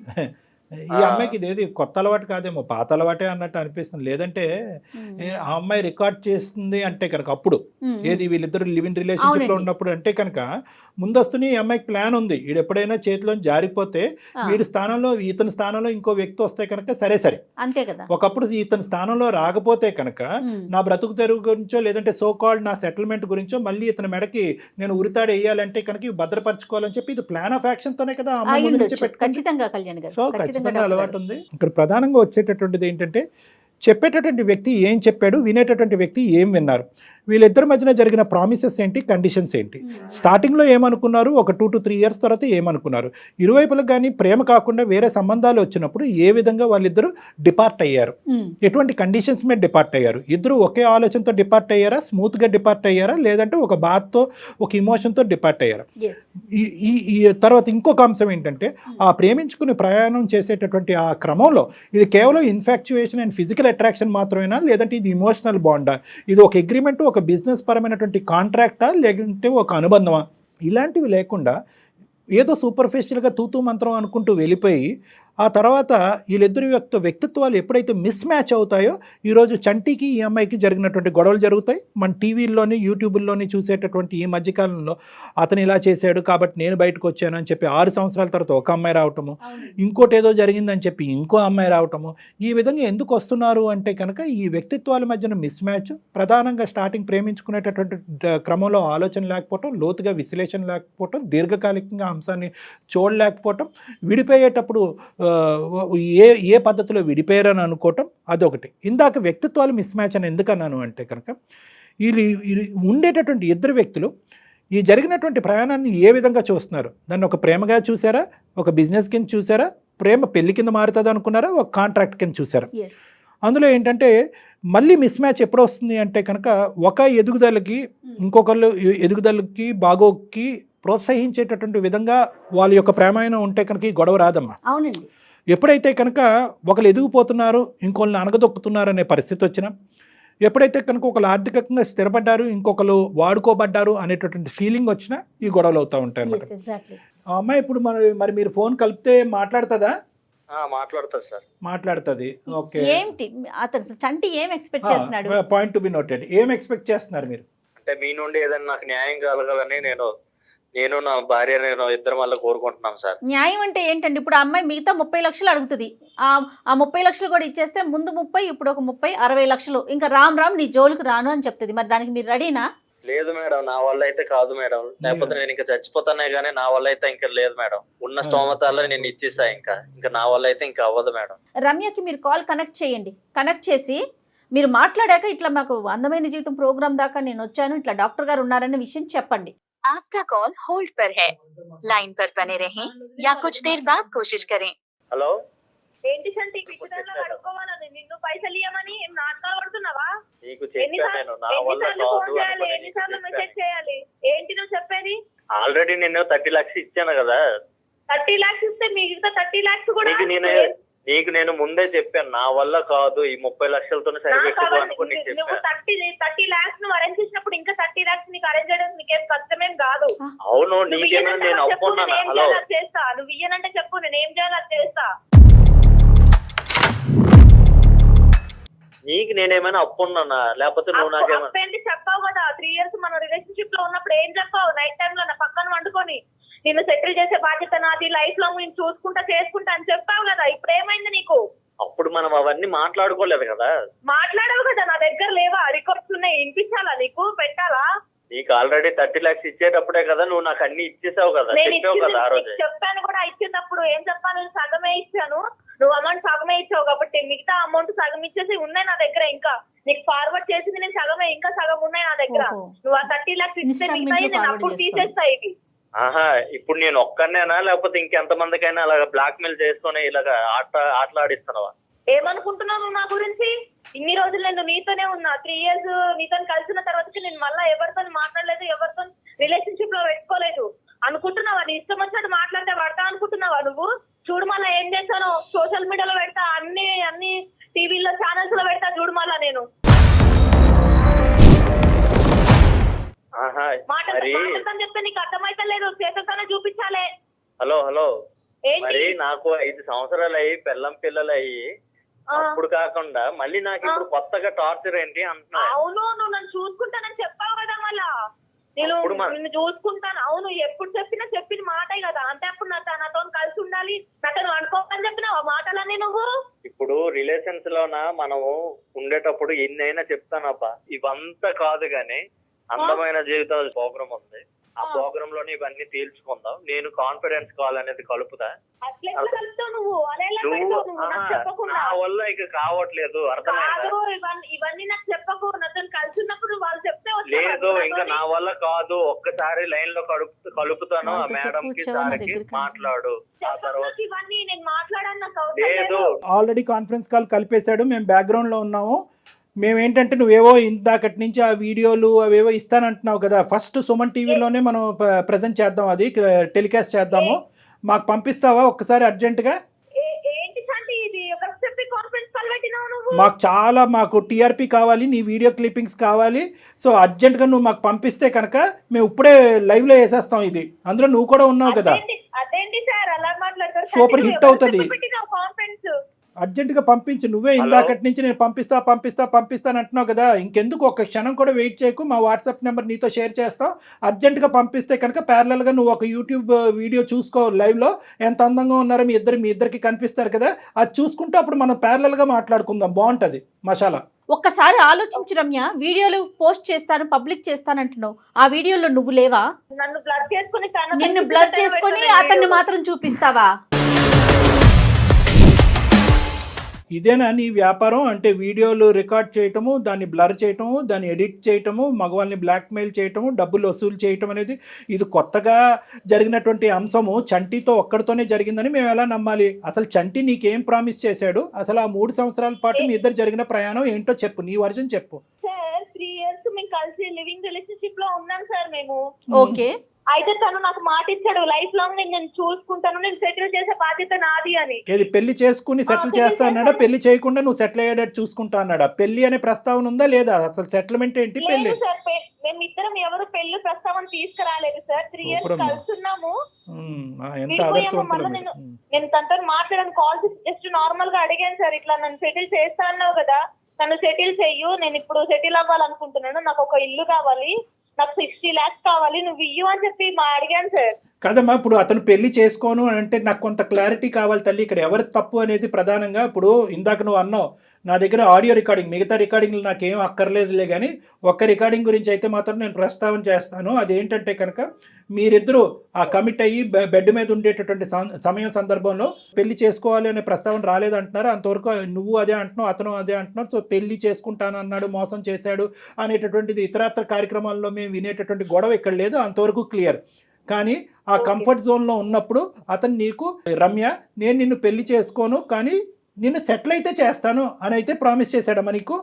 ఈ అమ్మాయికి ఇదేది కొత్త అలవాటు కాదేమో, పాత అలవాటే అన్నట్టు అనిపిస్తుంది. లేదంటే ఆ అమ్మాయి రికార్డ్ చేస్తుంది అంటే కనుక అప్పుడు ఏది వీళ్ళిద్దరు లివింగ్ రిలేషన్షిప్ లో ఉన్నప్పుడు అంటే కనుక ముందస్తుని ఈ అమ్మాయికి ప్లాన్ ఉంది. వీడు ఎప్పుడైనా చేతిలో జారిపోతే వీడి స్థానంలో ఇతని స్థానంలో ఇంకో వ్యక్తి వస్తే కనుక సరే అంతే కదా. ఒకప్పుడు ఇతని స్థానంలో రాకపోతే కనుక నా బ్రతుకు తెరువు గురించో లేదంటే సో కాల్డ్ నా సెటిల్మెంట్ గురించో మళ్ళీ ఇతని మెడకి నేను ఉరితాడు వేయాలంటే కనుక ఇవి భద్రపరచుకోవాలని చెప్పి ఇది ప్లాన్ ఆఫ్ యాక్షన్ తోనే కదా ఖచ్చితంగా కళ్యాణ్ గారు. సో ఖచ్చితంగా అలవాటు ఉంది. ఇక్కడ ప్రధానంగా వచ్చేటటువంటిది ఏంటంటే చెప్పేటటువంటి వ్యక్తి ఏం చెప్పాడు, వినేటటువంటి వ్యక్తి ఏం విన్నారు, వీళ్ళిద్దరి మధ్యన జరిగిన ప్రామిసెస్ ఏంటి, కండిషన్స్ ఏంటి, స్టార్టింగ్లో ఏమనుకున్నారు, ఒక 2 to 3 years తర్వాత ఏమనుకున్నారు, ఇరువైపులకు కానీ ప్రేమ కాకుండా వేరే సంబంధాలు వచ్చినప్పుడు ఏ విధంగా వాళ్ళిద్దరూ డిపార్ట్ అయ్యారు, ఎటువంటి కండిషన్స్ మీద డిపార్ట్ అయ్యారు, ఇద్దరు ఒకే ఆలోచనతో డిపార్ట్ అయ్యారా, స్మూత్గా డిపార్ట్ అయ్యారా, లేదంటే ఒక బాధతో ఒక ఇమోషన్తో డిపార్ట్ అయ్యారా. ఈ తర్వాత ఇంకొక అంశం ఏంటంటే ఆ ప్రేమించుకుని ప్రయాణం చేసేటటువంటి ఆ క్రమంలో ఇది కేవలం ఇన్ఫాక్చుయేషన్ అండ్ ఫిజికల్ అట్రాక్షన్ మాత్రమేనా, లేదంటే ఇది ఇమోషనల్ బాండా, ఇది ఒక అగ్రిమెంట్, ఒక బిజినెస్ పరమైనటువంటి కాంట్రాక్టా, లేదంటే ఒక అనుబంధమా, ఇలాంటివి లేకుండా ఏదో సూపర్ఫిషియల్గా తూతూ మంత్రం అనుకుంటూ వెళ్ళిపోయి ఆ తర్వాత వీళ్ళిద్దరి వ్యక్తిత్వాలు ఎప్పుడైతే మిస్ మ్యాచ్ అవుతాయో ఈరోజు చంటికి ఈ అమ్మాయికి జరిగినటువంటి గొడవలు జరుగుతాయి. మన టీవీల్లోని యూట్యూబుల్లోని చూసేటటువంటి ఈ మధ్యకాలంలో అతను ఇలా చేశాడు కాబట్టి నేను బయటకు వచ్చాను అని చెప్పి 6 సంవత్సరాల తర్వాత ఒక అమ్మాయి రావటము, ఇంకోటి ఏదో జరిగిందని చెప్పి ఇంకో అమ్మాయి రావటము, ఈ విధంగా ఎందుకు వస్తున్నారు అంటే కనుక ఈ వ్యక్తిత్వాల మధ్యన మిస్ మ్యాచ్, ప్రధానంగా స్టార్టింగ్ ప్రేమించుకునేటటువంటి క్రమంలో ఆలోచన లేకపోవటం, లోతుగా విశ్లేషణ లేకపోవటం, దీర్ఘకాలికంగా అంశాన్ని చూడలేకపోవటం, విడిపోయేటప్పుడు ఏ పద్ధతిలో విడిపోయారని అనుకోవటం, అదొకటి. ఇందాక వ్యక్తిత్వాలు మిస్ మ్యాచ్ అని ఎందుకన్నాను అంటే కనుక వీళ్ళు ఉండేటటువంటి ఇద్దరు వ్యక్తులు ఈ జరిగినటువంటి ప్రయాణాన్ని ఏ విధంగా చూస్తున్నారు, దాన్ని ఒక ప్రేమగా చూసారా, ఒక బిజినెస్ కింద చూసారా, ప్రేమ పెళ్లి కింద మారుతుంది అనుకున్నారా, ఒక కాంట్రాక్ట్ కింద చూసారా. అందులో ఏంటంటే మళ్ళీ మిస్ మ్యాచ్ ఎప్పుడు వస్తుంది అంటే కనుక ఒక ఎదుగుదలకి ఇంకొకళ్ళు ఎదుగుదలకి బాగోకి ప్రోత్సహించేటటువంటి విధంగా వాళ్ళ యొక్క ప్రేమాయణం ఉంటే కనుక ఈ గొడవ రాదమ్మా. అవునండి. ఎప్పుడైతే కనుక ఒకళ్ళు ఎదిగిపోతున్నారు ఇంకొకరిని అనగదొక్కుతున్నారు అనే పరిస్థితి వచ్చినా, ఎప్పుడైతే కనుక ఒకళ్ళు ఆర్థికంగా స్థిరపడ్డారు ఇంకొకరు వాడుకోబడ్డారు అనేటటువంటి ఫీలింగ్ వచ్చినా ఈ గొడవలు అవుతూ ఉంటాయి అన్నమాట. ఆ అమ్మాయి ఇప్పుడు మరి మీరు ఫోన్ కలిపితే మాట్లాడుతుందా? మాట్లాడుతుంది సార్. మాట్లాడుతుంది. ఓకే. ఏంటి అతను చంటి ఏం ఎక్స్పెక్ట్ చేస్తున్నాడు? Point to be noted. ఏం ఎక్స్పెక్ట్ చేస్తున్నారు మీరు? అంటే మీ నుండి ఏదైనా నాకు న్యాయం కలగాలని నేను నా భార్య ఇద్దరం వల్ల కోరుకుంటున్నాం సార్. న్యాయం అంటే ఏంటండి? ఇప్పుడు ఆ అమ్మాయి మిగతా 30 లక్షలు అడుగుతుంది. ఆ 30 లక్షలు కూడా ఇచ్చేస్తే ముందు 30, ఇప్పుడు ఒక 30, 60 లక్షలు ఇంకా రామ్ నీ జోలికి రాను అని చెప్తుంది. మరి దానికి మీరు రెడీనా? లేదు మేడం, నా వల్ల అయితే కాదు మేడం. లేకపోతే నేను ఇంకా చచ్చిపోతానే గానీ నా వల్ల అయితే ఇంకా లేదు మేడం. ఉన్న స్తోమతాల్లో నేను ఇచ్చేసా. ఇంకా నా వల్ల అయితే ఇంకా అవ్వదు మేడం. రమ్యకి మీరు కాల్ కనెక్ట్ చేయండి. కనెక్ట్ చేసి మీరు మాట్లాడాక ఇట్లా మాకు అందమైన జీవితం ప్రోగ్రామ్ దాకా నేను వచ్చాను, ఇట్లా డాక్టర్ గారు ఉన్నారనే విషయం చెప్పండి. आपका कॉल होल्ड पर है, लाइन पर बने रहें या कुछ देर बाद कोशिश करें. హలో, ఏంటి సంటి పిచ్చిదానిలో అడుక్కోవాలని నిన్ను పైసలు ఇవ్వమని ఏం నాటకాలు పడుతున్నావా? నీకు చెప్పాను నా వల్ల కాదు. ఎన్నిసార్లు మెసేజ్ చేయాలి? ఏంటి నువ్వు చెప్పేది? ఆల్రెడీ నేను 30 lakhs ఇచ్చాను కదా. 30 lakhs ఇస్తే మిగతా 30 lakhs కూడా నీకు నేను ముందే చెప్పాను నా వల్ల కాదు, ఈ 30 లక్షలతోనే సరిపెట్టుకో అనుకుని నీకు చెప్పాను. 30 lakhs నువ్వు అరేంజ్ చేసినప్పుడు ఇంకా 30 lakhs నీకు అరేంజ్ చేయడం నీకేం కష్టమేం కాదు. అవును, నీకేమైనా నేను అప్పుకున్నాను. హలో, చేస్తా. నువ్వు ఇయ్యనంటే చెప్పు, నేను ఏం చేయాలి అది చేస్తా. నీకు నేనేమైనా అప్పున్నానా? లేకపోతే నువ్వు నాకేమైనా చెప్పావు కదా 3 years మనం రిలేషన్షిప్ లో ఉన్నప్పుడు ఏం చెప్పావు? నైట్ టైమ్ లో నా పక్కన వండుకొని నిన్ను సెటిల్ చేసే బాధ్యత నాది, లైఫ్ లాంగ్ నేను చూసుకుంటా చేసుకుంటా అని చెప్పావు కదా. ఇప్పుడు ఏమైంది నీకు? అప్పుడు మనం అవన్నీ మాట్లాడుకోలేదు కదా. మాట్లాడవు కదా, నా దగ్గర లేవా రికార్డ్స్ ఉన్నాయి? వినిపించాలా నీకు? పెట్టాలా? నీకు ఆల్రెడీ 30 lakhs ఇచ్చేటప్పుడే కదా నువ్వు నాకు అన్ని ఇచ్చేసావు కదా. చెప్పావు కదా ఆ రోజు. చెప్పాను కూడా. ఇచ్చినప్పుడు ఏం చెప్పాను? సగమే ఇచ్చాను. నువ్వు అమౌంట్ సగమే ఇచ్చావు కాబట్టి మిగతా అమౌంట్ సగం ఇచ్చేసి ఉన్నాయి నా దగ్గర. ఇంకా నీకు ఫార్వర్డ్ చేసింది నేను సగమే, ఇంకా సగం ఉన్నాయి నా దగ్గర. నువ్వు ఆ 30 lakhs ఇస్తే మిగతా నేను అప్పుడు తీసేస్తా. ఇది ఇప్పుడు నేను ఒక్కనేనా లేకపోతే ఇంకెంతమందికైనా అలాగా బ్లాక్ మెయిల్ చేసుకుని ఇలాగా ఆటలాడిస్తున్నావా? ఏమనుకుంటున్నావు నా గురించి? ఇన్ని రోజులు నేను నీతోనే ఉన్నా. 3 years నీతో కలిసిన తర్వాతకి నేను మళ్ళీ ఎవరితో మాట్లాడలేదు, ఎవరితో రిలేషన్షిప్ లో పెట్టుకోలేదు. అనుకుంటున్నావా నీ ఇష్టం వచ్చినట్టు మాట్లాడితే పడతా అనుకుంటున్నావా నువ్వు? చూడు మళ్ళా ఏం చేశాను, సోషల్ మీడియాలో పెడతా, అన్ని టీవీలో ఛానల్స్ లో పెడతా. చూడు మళ్ళా నేను మాటలతో చెప్తే నీకు అర్థమైతే లేదు, చేతులతోనే చూపించాలి. హలో, ఏంటి మరి నాకు 5 సంవత్సరాలు అయ్యి పిల్లలు అయ్యి ఆ, అప్పుడు కాకుండా మళ్ళీ నాకు ఇప్పుడు కొత్తగా టార్చర్ ఏంటి అంటున్నా. అవును నువ్వు నన్ను చూసుకుంటానని చెప్పావు కదా మళ్ళా. నేను అప్పుడు నిన్ను చూసుకుంటాను. అవును ఎప్పుడు చెప్పినా చెప్పిన మాటే కదా. అంటే అప్పుడు నాతో కలిసి ఉండాలి, నాతో అనుకోమని చెప్పినావు ఆ మాటలన్నీ నువ్వు. ఇప్పుడు రిలేషన్స్ లోన మనము ఉండేటప్పుడు ఎన్నైనా చెప్తానబ్బా, ఇవంతా కాదు గాని అందమైన జీవితాలు ప్రోగ్రామ్ ఉంది. ఆ ప్రోగ్రామ్ లోనే ఇవన్నీ తేల్చుకుందాం. నేను కాన్ఫిడెన్స్ కాల్ అనేది కలుపుతా. అట్లా ఎట్లా కలుపుతావు నువ్వు? అలా ఎలా నువ్వు పెడతావు నువ్వు నాకు చెప్పకుండా? నా వల్ల ఇక కావట్లేదు, అర్థమైందా? కాదు ఇవన్నీ నాకు చెప్పకు. నాతో కలిసి ఉన్నప్పుడు వాళ్ళు చెప్తే వస్తావా లేదు నువ్వు ఇంకా నాతోని? నా వల్ల కాదు. ఒక్కసారి లైన్ లో కలుపుతాను. ఆ వాళ్ళతో మేడం కి చెప్పు, సార్కి దగ్గరికి. మాట్లాడు. ఆ చెప్పకు తర్వాత నాకు ఇవన్నీ. నేను మాట్లాడాను, నాకు అవసరం లేదు లేదు. ఆల్రెడీ కాన్ఫరెన్స్ కాల్ కలిపేశాడు, మేము బ్యాక్గ్రౌండ్లో ఉన్నాము. మేమేంటంటే నువ్వేవో ఇందాకటి నుంచి ఆ వీడియోలు అవేవో ఇస్తానంటున్నావు కదా, ఫస్ట్ సుమన్ టీవీలోనే మనం ప్రజెంట్ చేద్దాం, అది టెలికాస్ట్ చేద్దాము. మాకు పంపిస్తావా ఒక్కసారి అర్జెంటుగా? ఏంటి సంటి ఇది? ఒక చెప్పి కాన్ఫరెన్స్ కాల్ పెట్టినావు నువ్వు. మాకు టీఆర్పీ కావాలి, నీ వీడియో క్లిప్పింగ్స్ కావాలి. సో అర్జెంటుగా నువ్వు మాకు పంపిస్తే కనుక మేము ఇప్పుడే లైవ్లో వేసేస్తాం ఇది. అందులో నువ్వు కూడా ఉన్నావు కదా. అదేంటి సార్ అలా మాట్లాడతారు? సూపర్ హిట్ అవుతుంది. కాన్ఫరెన్స్ అర్జెంటుగా పంపించు. నువ్వే ఇందాకటి నుంచి నేను పంపిస్తాను అంటున్నావు కదా. ఇంకెందుకు ఒక్క క్షణం కూడా వెయిట్ చేయకు. మా వాట్సాప్ నెంబర్ నీతో షేర్ చేస్తాం. అర్జెంటుగా పంపిస్తే కనుక ప్యారలల్గా నువ్వు ఒక యూట్యూబ్ వీడియో చూసుకో లైవ్లో. ఎంత అందంగా ఉన్నారో మీ ఇద్దరికి కనిపిస్తారు కదా, అది చూసుకుంటూ అప్పుడు మనం ప్యారలల్గా మాట్లాడుకుందాం. బాగుంటుంది మసాలా. ఒక్కసారి ఆలోచించు రమ్య, వీడియోలు పోస్ట్ చేస్తాను, పబ్లిక్ చేస్తానంటున్నావు. ఆ వీడియోలో నువ్వు లేవా? నన్ను బ్లర్ చేసుకుని నిన్ను బ్లర్ చేసుకొని అతన్ని మాత్రం చూపిస్తావా? ఇదేనా నీ వ్యాపారం? అంటే వీడియోలు రికార్డ్ చేయటము, దాన్ని బ్లర్ చేయటము, దాన్ని ఎడిట్ చేయటము, మగవాళ్ళని బ్లాక్మెయిల్ చేయటము, డబ్బులు వసూలు చేయటం అనేది ఇది కొత్తగా జరిగినటువంటి అంశము. చంటితో ఒక్కడితోనే జరిగిందని మేము ఎలా నమ్మాలి? అసలు చంటి నీకేం ప్రామిస్ చేశాడు? అసలు ఆ 3 సంవత్సరాల పాటు మీ ఇద్దరు జరిగిన ప్రయాణం ఏంటో చెప్పు, నీ వర్జన్ చెప్పు. సార్ 3 years మేము కలిసి లివింగ్ రిలేషన్షిప్ లో ఉన్నాం సార్ మేము. ఓకే, అయితే తను నాకు మాట ఇచ్చాడు, లైఫ్ లాంగ్ నేను చూసుకుంటాను, నేను సెటిల్ చేసే బాధ్యత నాది అని. ఏది పెళ్లి చేసుకుని సెటిల్ చేస్తా అన్నాడా? పెళ్లి చేయకుండా నువ్వు సెటిల్ అయ్యేటట్టు చూసుకుంటా అన్నాడా? పెళ్లి అనే ప్రస్తావన ఉందా లేదా? అసలు సెటిల్మెంట్ ఏంటి? పెళ్లి లేదు సార్, మేమిద్దరం ఎవరు పెళ్లి ప్రస్తావన తీసుకురాలేదు సార్. 3 years సూపరమ్మా. కలిసి ఉన్నాము. ఎంత విడిపోయాము. ఆదర్శవంతుడు. మళ్ళీ నేను తనతో మాట్లాడాను, కాల్స్ జస్ట్ నార్మల్ గా అడిగాను సార్, ఇట్లా నన్ను సెటిల్ చేస్తా అన్నావు కదా, నన్ను సెటిల్ చెయ్యు, నేను ఇప్పుడు సెటిల్ అవ్వాలనుకుంటున్నాను, నాకు ఒక ఇల్లు కావాలి, నాకు 60 lakhs కావాలి, నువ్వు ఇయ్యు అని చెప్పి అడిగాను సార్. కదమ్మా, ఇప్పుడు అతను పెళ్లి చేసుకోను అని అంటే నాకు కొంత క్లారిటీ కావాలి తల్లి. ఇక్కడ ఎవరి తప్పు అనేది ప్రధానంగా. ఇప్పుడు ఇందాక నువ్వు అన్నావు నా దగ్గర ఆడియో రికార్డింగ్, మిగతా రికార్డింగ్లు నాకేం అక్కర్లేదులే, కానీ ఒక్క రికార్డింగ్ గురించి అయితే మాత్రం నేను ప్రస్తావన చేస్తాను. అదేంటంటే కనుక మీరిద్దరూ ఆ కమిట్ అయ్యి బెడ్ మీద ఉండేటటువంటి సమయం సందర్భంలో పెళ్లి చేసుకోవాలి అనే ప్రస్తావన రాలేదంటున్నారు. అంతవరకు నువ్వు అదే అంటున్నావు, అతను అదే అంటున్నారు. సో పెళ్లి చేసుకుంటాను అన్నాడు, మోసం చేశాడు అనేటటువంటిది ఇతరత్ర కార్యక్రమాల్లో మేము వినేటటువంటి గొడవ ఇక్కడ లేదు, అంతవరకు క్లియర్. కానీ ఆ కంఫర్ట్ జోన్లో ఉన్నప్పుడు అతను నీకు, రమ్య నేను నిన్ను పెళ్లి చేసుకోను కానీ నిన్ను సెటిల్ అయితే చేస్తాను అని అయితే ప్రామిస్ చేశాడమ్మా నీకు?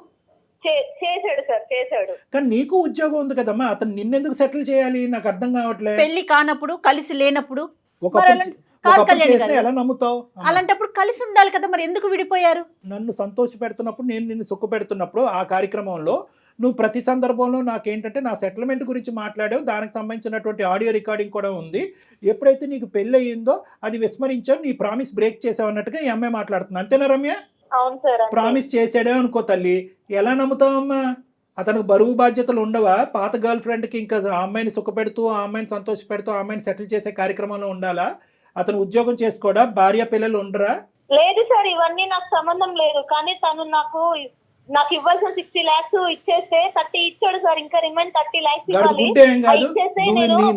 చేశాడు సార్, చేశాడు. కానీ నీకు ఉద్యోగం ఉంది కదమ్మా, అతను నిన్నెందుకు సెటిల్ చేయాలి? నాకు అర్థం కావట్లేదు. పెళ్లి కానప్పుడు, కలిసి లేనప్పుడు ఒకప్పుడు చేస్తే ఎలా నమ్ముతావు? అలాంటప్పుడు కలిసి ఉండాలి కదా, మరి ఎందుకు విడిపోయారు? నన్ను సంతోష పెడుతున్నప్పుడు, నేను నిన్ను సుఖ పెడుతున్నప్పుడు ఆ కార్యక్రమంలో నువ్వు ప్రతి సందర్భంలో నాకేంటంటే నా సెటిల్మెంట్ గురించి మాట్లాడావు. దానికి సంబంధించినటువంటి ఆడియో రికార్డింగ్ కూడా ఉంది. ఎప్పుడైతే నీకు పెళ్ళి అయ్యిందో అది విస్మరించావు, నీ ప్రామిస్ బ్రేక్ చేసావు అన్నట్టుగా ఈ అమ్మాయి మాట్లాడుతుంది. అంతేనా రమ్య? అవును సార్. ప్రామిస్ చేసాడే అనుకో తల్లి, ఎలా నమ్ముతావమ్మా? అతనికి బరువు బాధ్యతలు ఉండవా? పాత గర్ల్ ఫ్రెండ్కి ఇంకా ఆ అమ్మాయిని సుఖపెడుతూ, ఆ అమ్మాయిని సంతోష పెడుతూ, ఆ అమ్మాయిని సెటిల్ చేసే కార్యక్రమంలో ఉండాలా? అతను ఉద్యోగం చేసుకోడా? భార్య పిల్లలు ఉండరా? లేదు సార్, ఇవన్నీ నాకు సంబంధం లేదు. కానీ తను నాకు ఇవ్వాల్సిన 60 lakhs ఇచ్చేస్తే 30 ఇచ్చాడు సార్, ఇంకా రిమైన్ 30 lakhs ఇవ్వాలి. ఏం కాదు,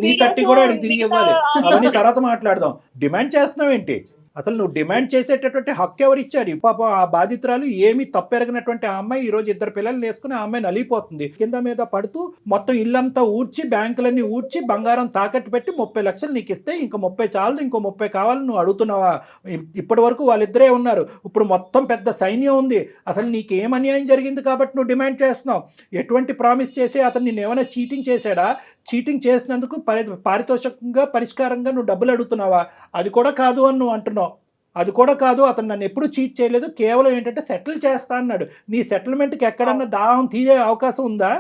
నీ 30 కూడా అడిగి తిరిగి ఇవ్వాలి. అవన్నీ తర్వాత మాట్లాడదాం. డిమాండ్ చేస్తున్నావు ఏంటి? అసలు నువ్వు డిమాండ్ చేసేటటువంటి హక్కు ఎవరు ఇచ్చారు? పాపం ఆ బాధితురాలు ఏమీ తప్పెరగినటువంటి ఆ అమ్మాయి ఈ రోజు 2 పిల్లల్ని వేసుకుని ఆ అమ్మాయి నలిగిపోతుంది. కింద మీద పడుతూ మొత్తం ఇల్లంతా ఊడ్చి, బ్యాంకులన్నీ ఊడ్చి, బంగారం తాకట్టు పెట్టి 30 లక్షలు నీకు ఇస్తే ఇంకా 30 చాలదు, ఇంకో 30 కావాలని నువ్వు అడుగుతున్నావా? ఇప్పటి వరకు వాళ్ళిద్దరే ఉన్నారు, ఇప్పుడు మొత్తం పెద్ద సైన్యం ఉంది. అసలు నీకు ఏం అన్యాయం జరిగింది కాబట్టి నువ్వు డిమాండ్ చేస్తున్నావు? ఎటువంటి ప్రామిస్ చేసి అతను నేను ఏమైనా చీటింగ్ చేశాడా? చీటింగ్ చేసినందుకు పారితోషికంగా, పరిష్కారంగా నువ్వు డబ్బులు అడుగుతున్నావా? అది కూడా కాదు అని నువ్వు అంటున్నావు. అది కూడా కాదు, అతను నన్ను ఎప్పుడు చీట్ చేయలేదు, కేవలం ఏంటంటే సెటిల్ చేస్తా అన్నాడు. నీ సెటిల్మెంట్కి ఎక్కడన్నా దాహం తీరే అవకాశం ఉందా?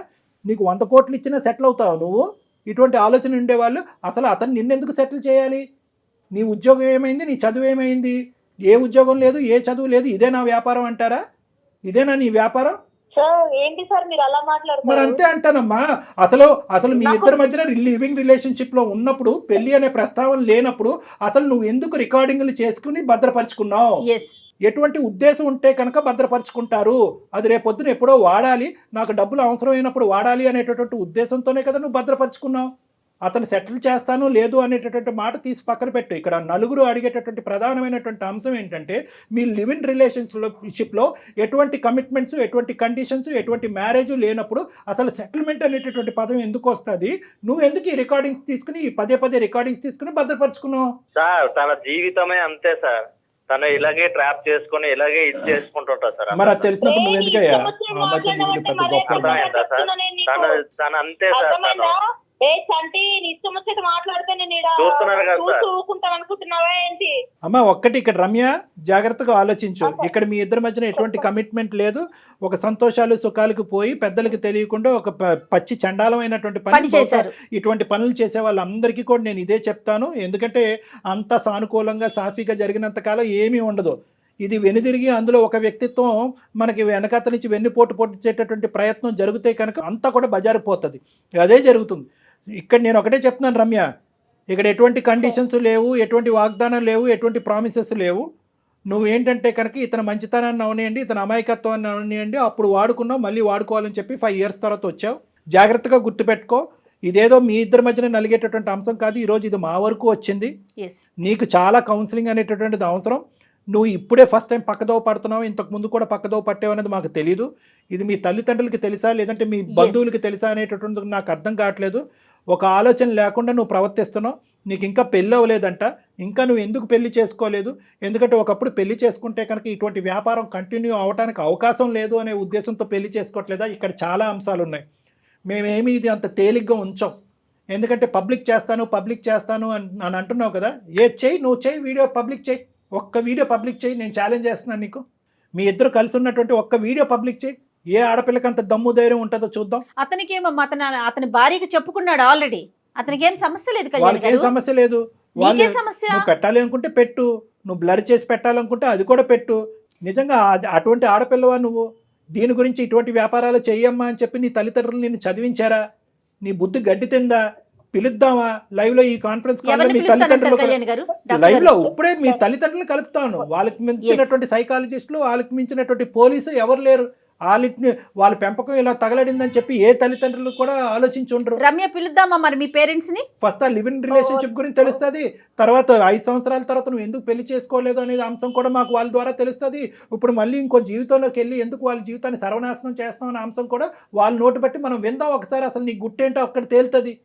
నీకు 100 కోట్లు ఇచ్చినా సెటిల్ అవుతావు నువ్వు? ఇటువంటి ఆలోచన ఉండేవాళ్ళు అసలు అతను నిన్నెందుకు సెటిల్ చేయాలి? నీ ఉద్యోగం ఏమైంది, నీ చదువు ఏమైంది? ఏ ఉద్యోగం లేదు, ఏ చదువు లేదు, ఇదే నా వ్యాపారం అంటారా? ఇదేనా నీ వ్యాపారం? సార్ ఏంటి సార్ మీరు అలా మరి మాట్లాడుతున్నారు? అంతే అంటానమ్మా. అసలు మీ ఇద్దరి మధ్యన లివింగ్ రిలేషన్షిప్ లో ఉన్నప్పుడు, పెళ్లి అనే ప్రస్తావన లేనప్పుడు అసలు నువ్వు ఎందుకు రికార్డింగ్లు చేసుకుని భద్రపరుచుకున్నావు? ఎస్, ఎటువంటి ఉద్దేశం ఉంటే కనుక భద్రపరుచుకుంటారు. అది రేపొద్దున ఎప్పుడో వాడాలి, నాకు డబ్బులు అవసరమైనప్పుడు వాడాలి అనేటటువంటి ఉద్దేశంతోనే కదా నువ్వు భద్రపరుచుకున్నావు. అతను సెటిల్ చేస్తాను లేదు అనేటటువంటి మాట తీసి పక్కన పెట్టు. ఇక్కడ నలుగురు అడిగేటటువంటి ప్రధానమైనటువంటి అంశం ఏంటంటే, మీ లివ్ ఇన్ రిలేషన్షిప్లో ఎటువంటి కమిట్మెంట్స్, ఎటువంటి కండిషన్స్, ఎటువంటి మ్యారేజ్ లేనప్పుడు అసలు సెటిల్మెంట్ అనేటటువంటి పదం ఎందుకు వస్తుంది? నువ్వు ఎందుకు ఈ రికార్డింగ్స్ తీసుకుని, ఈ పదే రికార్డింగ్స్ తీసుకుని భద్రపరుచుకున్నావు? సార్ తన జీవితమే అంతే సార్, తను ఇలాగే ట్రాప్ చేసుకుని ఇలాగే ఇది చేసుకుంటుంటా సార్. మరి అది తెలిసినప్పుడు నువ్వు ఎందుకయ్యా ఆ మధ్య వీళ్ళు పెద్ద గొప్ప అర్థమైందా సార్? తను అంతే సార్. తను చంటి నీ ఇష్టం వచ్చేది మాట్లాడితే నేను చూస్తున్నారు కదా సార్. ఊరుకుంటాను అనుకుంటున్నావా ఏంటి? అమ్మ ఒక్కటి ఇక్కడ రమ్య జాగ్రత్తగా ఆలోచించు. ఇక్కడ మీ ఇద్దరి మధ్యన ఎటువంటి కమిట్మెంట్ లేదు. ఒక సంతోషాలు సుఖాలకు పోయి పెద్దలకు తెలియకుండా ఒక పచ్చి చండాలమైనటువంటి పని పని చేశారు. ఇటువంటి పనులు చేసే వాళ్ళందరికీ కూడా నేను ఇదే చెప్తాను. ఎందుకంటే అంత సానుకూలంగా సాఫీగా జరిగినంత కాలం ఏమీ ఉండదు. ఇది వెనుదిరిగి అందులో ఒక వ్యక్తిత్వం మనకి వెనకాత నుంచి వెన్నుపోటు పొట్టించేటటువంటి ప్రయత్నం జరిగితే కనుక అంతా కూడా బజారిపోతుంది. అదే జరుగుతుంది. ఇక్కడ నేను ఒకటే చెప్తున్నాను రమ్య, ఇక్కడ ఎటువంటి కండిషన్స్ లేవు, ఎటువంటి వాగ్దానాలు లేవు, ఎటువంటి ప్రామిసెస్ లేవు. నువ్వు ఏంటంటే కనుక ఇతను మంచితనాన్ని అవనియండి, ఇతను అమాయకత్వాన్ని అవనియండి, అప్పుడు వాడుకున్నావు, మళ్ళీ వాడుకోవాలని చెప్పి 5 years తర్వాత వచ్చావు. జాగ్రత్తగా గుర్తుపెట్టుకో, ఇదేదో మీ ఇద్దరి మధ్యన నలిగేటటువంటి అంశం కాదు. ఈరోజు ఇది మా వరకు వచ్చింది. నీకు చాలా కౌన్సిలింగ్ అనేటటువంటిది అవసరం. నువ్వు ఇప్పుడే ఫస్ట్ టైం పక్కదోవ పడుతున్నావు, ఇంతకు ముందు కూడా పక్కదోవ పట్టావు అనేది మాకు తెలీదు. ఇది మీ తల్లిదండ్రులకి తెలుసా లేదంటే మీ బంధువులకి తెలుసా అనేటటువంటిది నాకు అర్థం కావట్లేదు. ఒక ఆలోచన లేకుండా నువ్వు ప్రవర్తిస్తున్నావు. నీకు ఇంకా పెళ్ళి అవ్వలేదంట, ఇంకా నువ్వు ఎందుకు పెళ్లి చేసుకోలేదు? ఎందుకంటే ఒకప్పుడు పెళ్లి చేసుకుంటే కనుక ఇటువంటి వ్యాపారం కంటిన్యూ అవడానికి అవకాశం లేదు అనే ఉద్దేశంతో పెళ్లి చేసుకోవట్లేదా? ఇక్కడ చాలా అంశాలు ఉన్నాయి. మేమేమి ఇది అంత తేలిగ్గా ఉంచాం. ఎందుకంటే పబ్లిక్ చేస్తాను అని అంటున్నావు కదా. చెయ్యి, నువ్వు చెయ్యి, వీడియో పబ్లిక్ చెయ్యి, ఒక్క వీడియో పబ్లిక్ చేయి. నేను ఛాలెంజ్ చేస్తున్నాను నీకు. మీ ఇద్దరు కలిసి ఉన్నటువంటి ఒక్క వీడియో పబ్లిక్ చేయి. ఏ ఆడపిల్లకి అంత దమ్ము ధైర్యం ఉంటుందో చూద్దాం. అతనికి ఏమమ్మా, అతని భార్యకి చెప్పుకున్నాడు ఆల్రెడీ. అతనికి ఏం సమస్య లేదు, వాళ్ళకి ఏం సమస్య లేదు. నీకే సమస్య. నువ్వు పెట్టాలి అనుకుంటే పెట్టు, నువ్వు బ్లర్ చేసి పెట్టాలనుకుంటే అది కూడా పెట్టు. నిజంగా అటువంటి ఆడపిల్లవా నువ్వు? దీని గురించి ఇటువంటి వ్యాపారాలు చెయ్యమ్మా అని చెప్పి నీ తల్లిదండ్రులు నిన్ను చదివించారా? నీ బుద్ధి గడ్డి తిందా? పిలుద్దామా లైవ్ లో? ఈ కాన్ఫరెన్స్ కాల్ లో మీ తల్లిదండ్రులు లైవ్ లో ఇప్పుడే మీ తల్లిదండ్రులు కలుపుతాను. వాళ్ళకి మించినటువంటి సైకాలజిస్టులు, వాళ్ళకి మించినటువంటి పోలీసు ఎవరు లేరు. వాళ్ళ పెంపకం ఇలా తగలడిందని చెప్పి ఏ తల్లిదండ్రులు కూడా ఆలోచించి ఉండరు. రమ్య పిలుద్దామా మరి మీ పేరెంట్స్ ని? ఫస్ట్ ఆ లివ్ ఇన్ రిలేషన్షిప్ గురించి తెలుస్తుంది. తర్వాత 5 సంవత్సరాల తర్వాత నువ్వు ఎందుకు పెళ్లి చేసుకోలేదు అనేది అంశం కూడా మాకు వాళ్ళ ద్వారా తెలుస్తుంది. ఇప్పుడు మళ్ళీ ఇంకో జీవితంలోకి వెళ్ళి ఎందుకు వాళ్ళ జీవితాన్ని సర్వనాశనం చేస్తాం అనే అంశం కూడా వాళ్ళ నోటు బట్టి మనం విందాం ఒకసారి. అసలు నీ గుట్టేంటో అక్కడ తేలుతుంది.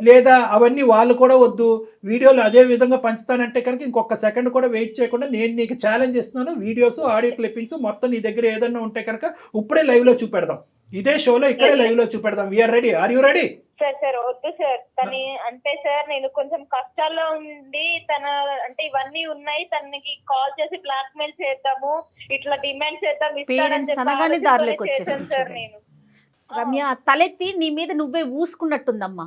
లేదా అవన్నీ వాళ్ళు కూడా వద్దు, వీడియోలు అదే విధంగా పంచుతానంటే కనుక ఇంకొక సెకండ్ కూడా వెయిట్ చేయకుండా నేను నీకు ఛాలెంజ్ ఇస్తున్నాను. వీడియోస్, ఆడియో క్లిప్పింగ్స్ మొత్తం నీ దగ్గర ఏదన్నా ఉంటే కనుక ఇప్పుడే లైవ్ లో చూపెడదాం. ఇదే షోలో ఇక్కడే లైవ్ లో చూపెడదాం. We're ready. Are you ready? Sir వద్దు సార్. తను అంటే సార్ నేను కొంచెం కష్టాల్లో ఉండి తన అంటే ఇవన్నీ ఉన్నాయి, తనకి కాల్ చేసి బ్లాక్ మెయిల్ చేద్దాము, ఇట్లా డిమాండ్ చేద్దాం సార్. నేను రమ్య తలెత్తి నీ మీద నువ్వే ఊసుకున్నట్టుందమ్మా.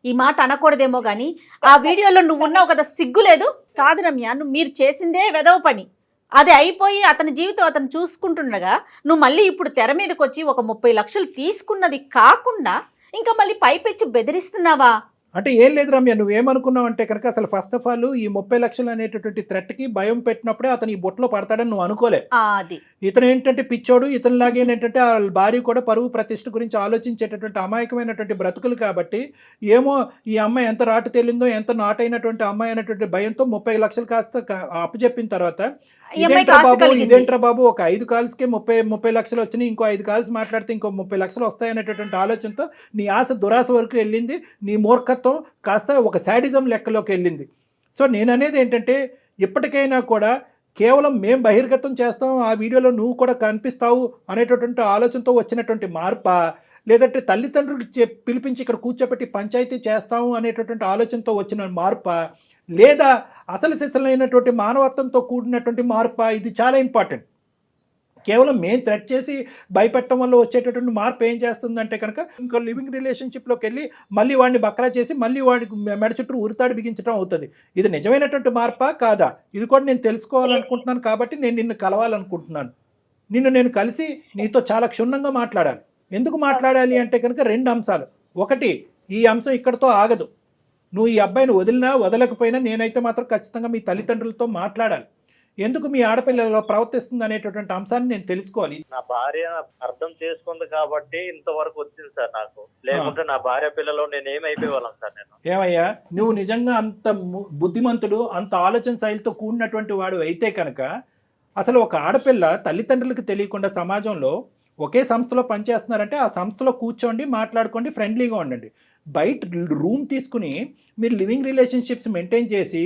ఈ మాట అనకూడదేమో గానీ ఆ వీడియోలో నువ్వు ఉన్నావు కదా, సిగ్గు లేదు? కాదు రమ్య, మీరు చేసిందే వెదవ పని. అది అయిపోయి అతని జీవితం అతను చూసుకుంటుండగా నువ్వు మళ్ళీ ఇప్పుడు తెర మీదకి వచ్చి ఒక 30 లక్షలు తీసుకున్నది కాకుండా ఇంకా మళ్ళీ పైపెచ్చి బెదిరిస్తున్నావా? అంటే ఏం లేదు రమ్య, నువ్వేమనుకున్నావు అంటే కనుక అసలు ఫస్ట్ ఆఫ్ ఆల్ ఈ 30 లక్షలు అనేటటువంటి థ్రెట్కి భయం పెట్టినప్పుడే అతను ఈ బొట్లో పడతాడని నువ్వు అనుకోలే. ఇతను ఏంటంటే పిచ్చోడు. ఇతనిలాగే ఏంటంటే ఆ భార్య కూడా పరువు ప్రతిష్ఠ గురించి ఆలోచించేటటువంటి అమాయకమైనటువంటి బ్రతుకులు కాబట్టి ఏమో ఈ అమ్మాయి ఎంత రాటు తేలిందో, ఎంత నాటైనటువంటి అమ్మాయి అనేటువంటి భయంతో 30 లక్షలు కాస్త అప్పచెప్పిన తర్వాత ఇదేంట్రా బాబు ఒక 5 కాల్స్కే 30 లక్షలు వచ్చినాయి, ఇంకో 5 కాల్స్ మాట్లాడితే ఇంకో 30 లక్షలు వస్తాయనేటటువంటి ఆలోచనతో నీ ఆశ దురాశ వరకు వెళ్ళింది. నీ మూర్ఖత్వం కాస్త ఒక శాడిజం లెక్కలోకి వెళ్ళింది. సో నేను అనేది ఏంటంటే ఇప్పటికైనా కూడా కేవలం మేము బహిర్గతం చేస్తాం, ఆ వీడియోలో నువ్వు కూడా కనిపిస్తావు అనేటటువంటి ఆలోచనతో వచ్చినటువంటి మార్పా, లేదంటే తల్లిదండ్రులకు పిలిపించి ఇక్కడ కూర్చోబెట్టి పంచాయతీ చేస్తాము అనేటటువంటి ఆలోచనతో వచ్చిన మార్పా, లేదా అసలు సిసలైనటువంటి మానవత్వంతో కూడినటువంటి మార్పా? ఇది చాలా ఇంపార్టెంట్. కేవలం మేము థ్రెట్ చేసి భయపెట్టడం వల్ల వచ్చేటటువంటి మార్పు ఏం చేస్తుందంటే కనుక ఇంకో లివింగ్ రిలేషన్షిప్లోకి వెళ్ళి మళ్ళీ వాడిని బక్రా చేసి మళ్ళీ వాడికి మెడ చుట్టూ ఉరితాడు బిగించడం అవుతుంది. ఇది నిజమైనటువంటి మార్పా కాదా? ఇది కూడా నేను తెలుసుకోవాలనుకుంటున్నాను కాబట్టి నేను నిన్ను కలవాలనుకుంటున్నాను. నేను కలిసి నీతో చాలా క్షుణ్ణంగా మాట్లాడాలి. ఎందుకు మాట్లాడాలి అంటే కనుక 2 అంశాలు. ఒకటి, ఈ అంశం ఇక్కడితో ఆగదు. నువ్వు ఈ అబ్బాయిని వదిలినా వదలకపోయినా నేనైతే మాత్రం ఖచ్చితంగా మీ తల్లిదండ్రులతో మాట్లాడాలి. ఎందుకు మీ ఆడపిల్లలో ప్రవర్తిస్తుంది అనేటటువంటి అంశాన్ని నేను తెలుసుకోవాలి. నా భార్య అర్థం చేసుకుంది కాబట్టి ఇంతవరకు వచ్చింది సార్ నాకు. లేకుంటే నా భార్య పిల్లలు నేను ఏమైపోయేవాళ్ళం సార్. నేను ఏమయ్యా, నువ్వు నిజంగా అంత బుద్ధిమంతుడు, అంత ఆలోచన శైలితో కూడినటువంటి వాడు అయితే కనుక అసలు ఒక ఆడపిల్ల తల్లిదండ్రులకు తెలియకుండా సమాజంలో ఒకే సంస్థలో పనిచేస్తున్నారంటే ఆ సంస్థలో కూర్చోండి, మాట్లాడుకోండి, ఫ్రెండ్లీగా ఉండండి. బయట రూమ్ తీసుకుని మీరు లివింగ్ రిలేషన్షిప్స్ మెయింటైన్ చేసి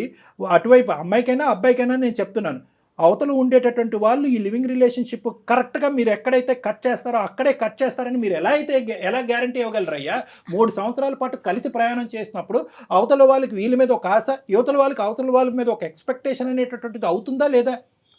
అటువైపు అమ్మాయికైనా అబ్బాయికైనా నేను చెప్తున్నాను, అవతల ఉండేటటువంటి వాళ్ళు ఈ లివింగ్ రిలేషన్షిప్ కరెక్ట్గా మీరు ఎక్కడైతే కట్ చేస్తారో అక్కడే కట్ చేస్తారని మీరు ఎలా గ్యారంటీ ఇవ్వగలరయ్యా? 3 సంవత్సరాల పాటు కలిసి ప్రయాణం చేసినప్పుడు అవతల వాళ్ళకి వీళ్ళ మీద ఒక ఆశ, యువతల వాళ్ళకి అవతల వాళ్ళ మీద ఒక ఎక్స్పెక్టేషన్ అనేటటువంటిది అవుతుందా లేదా?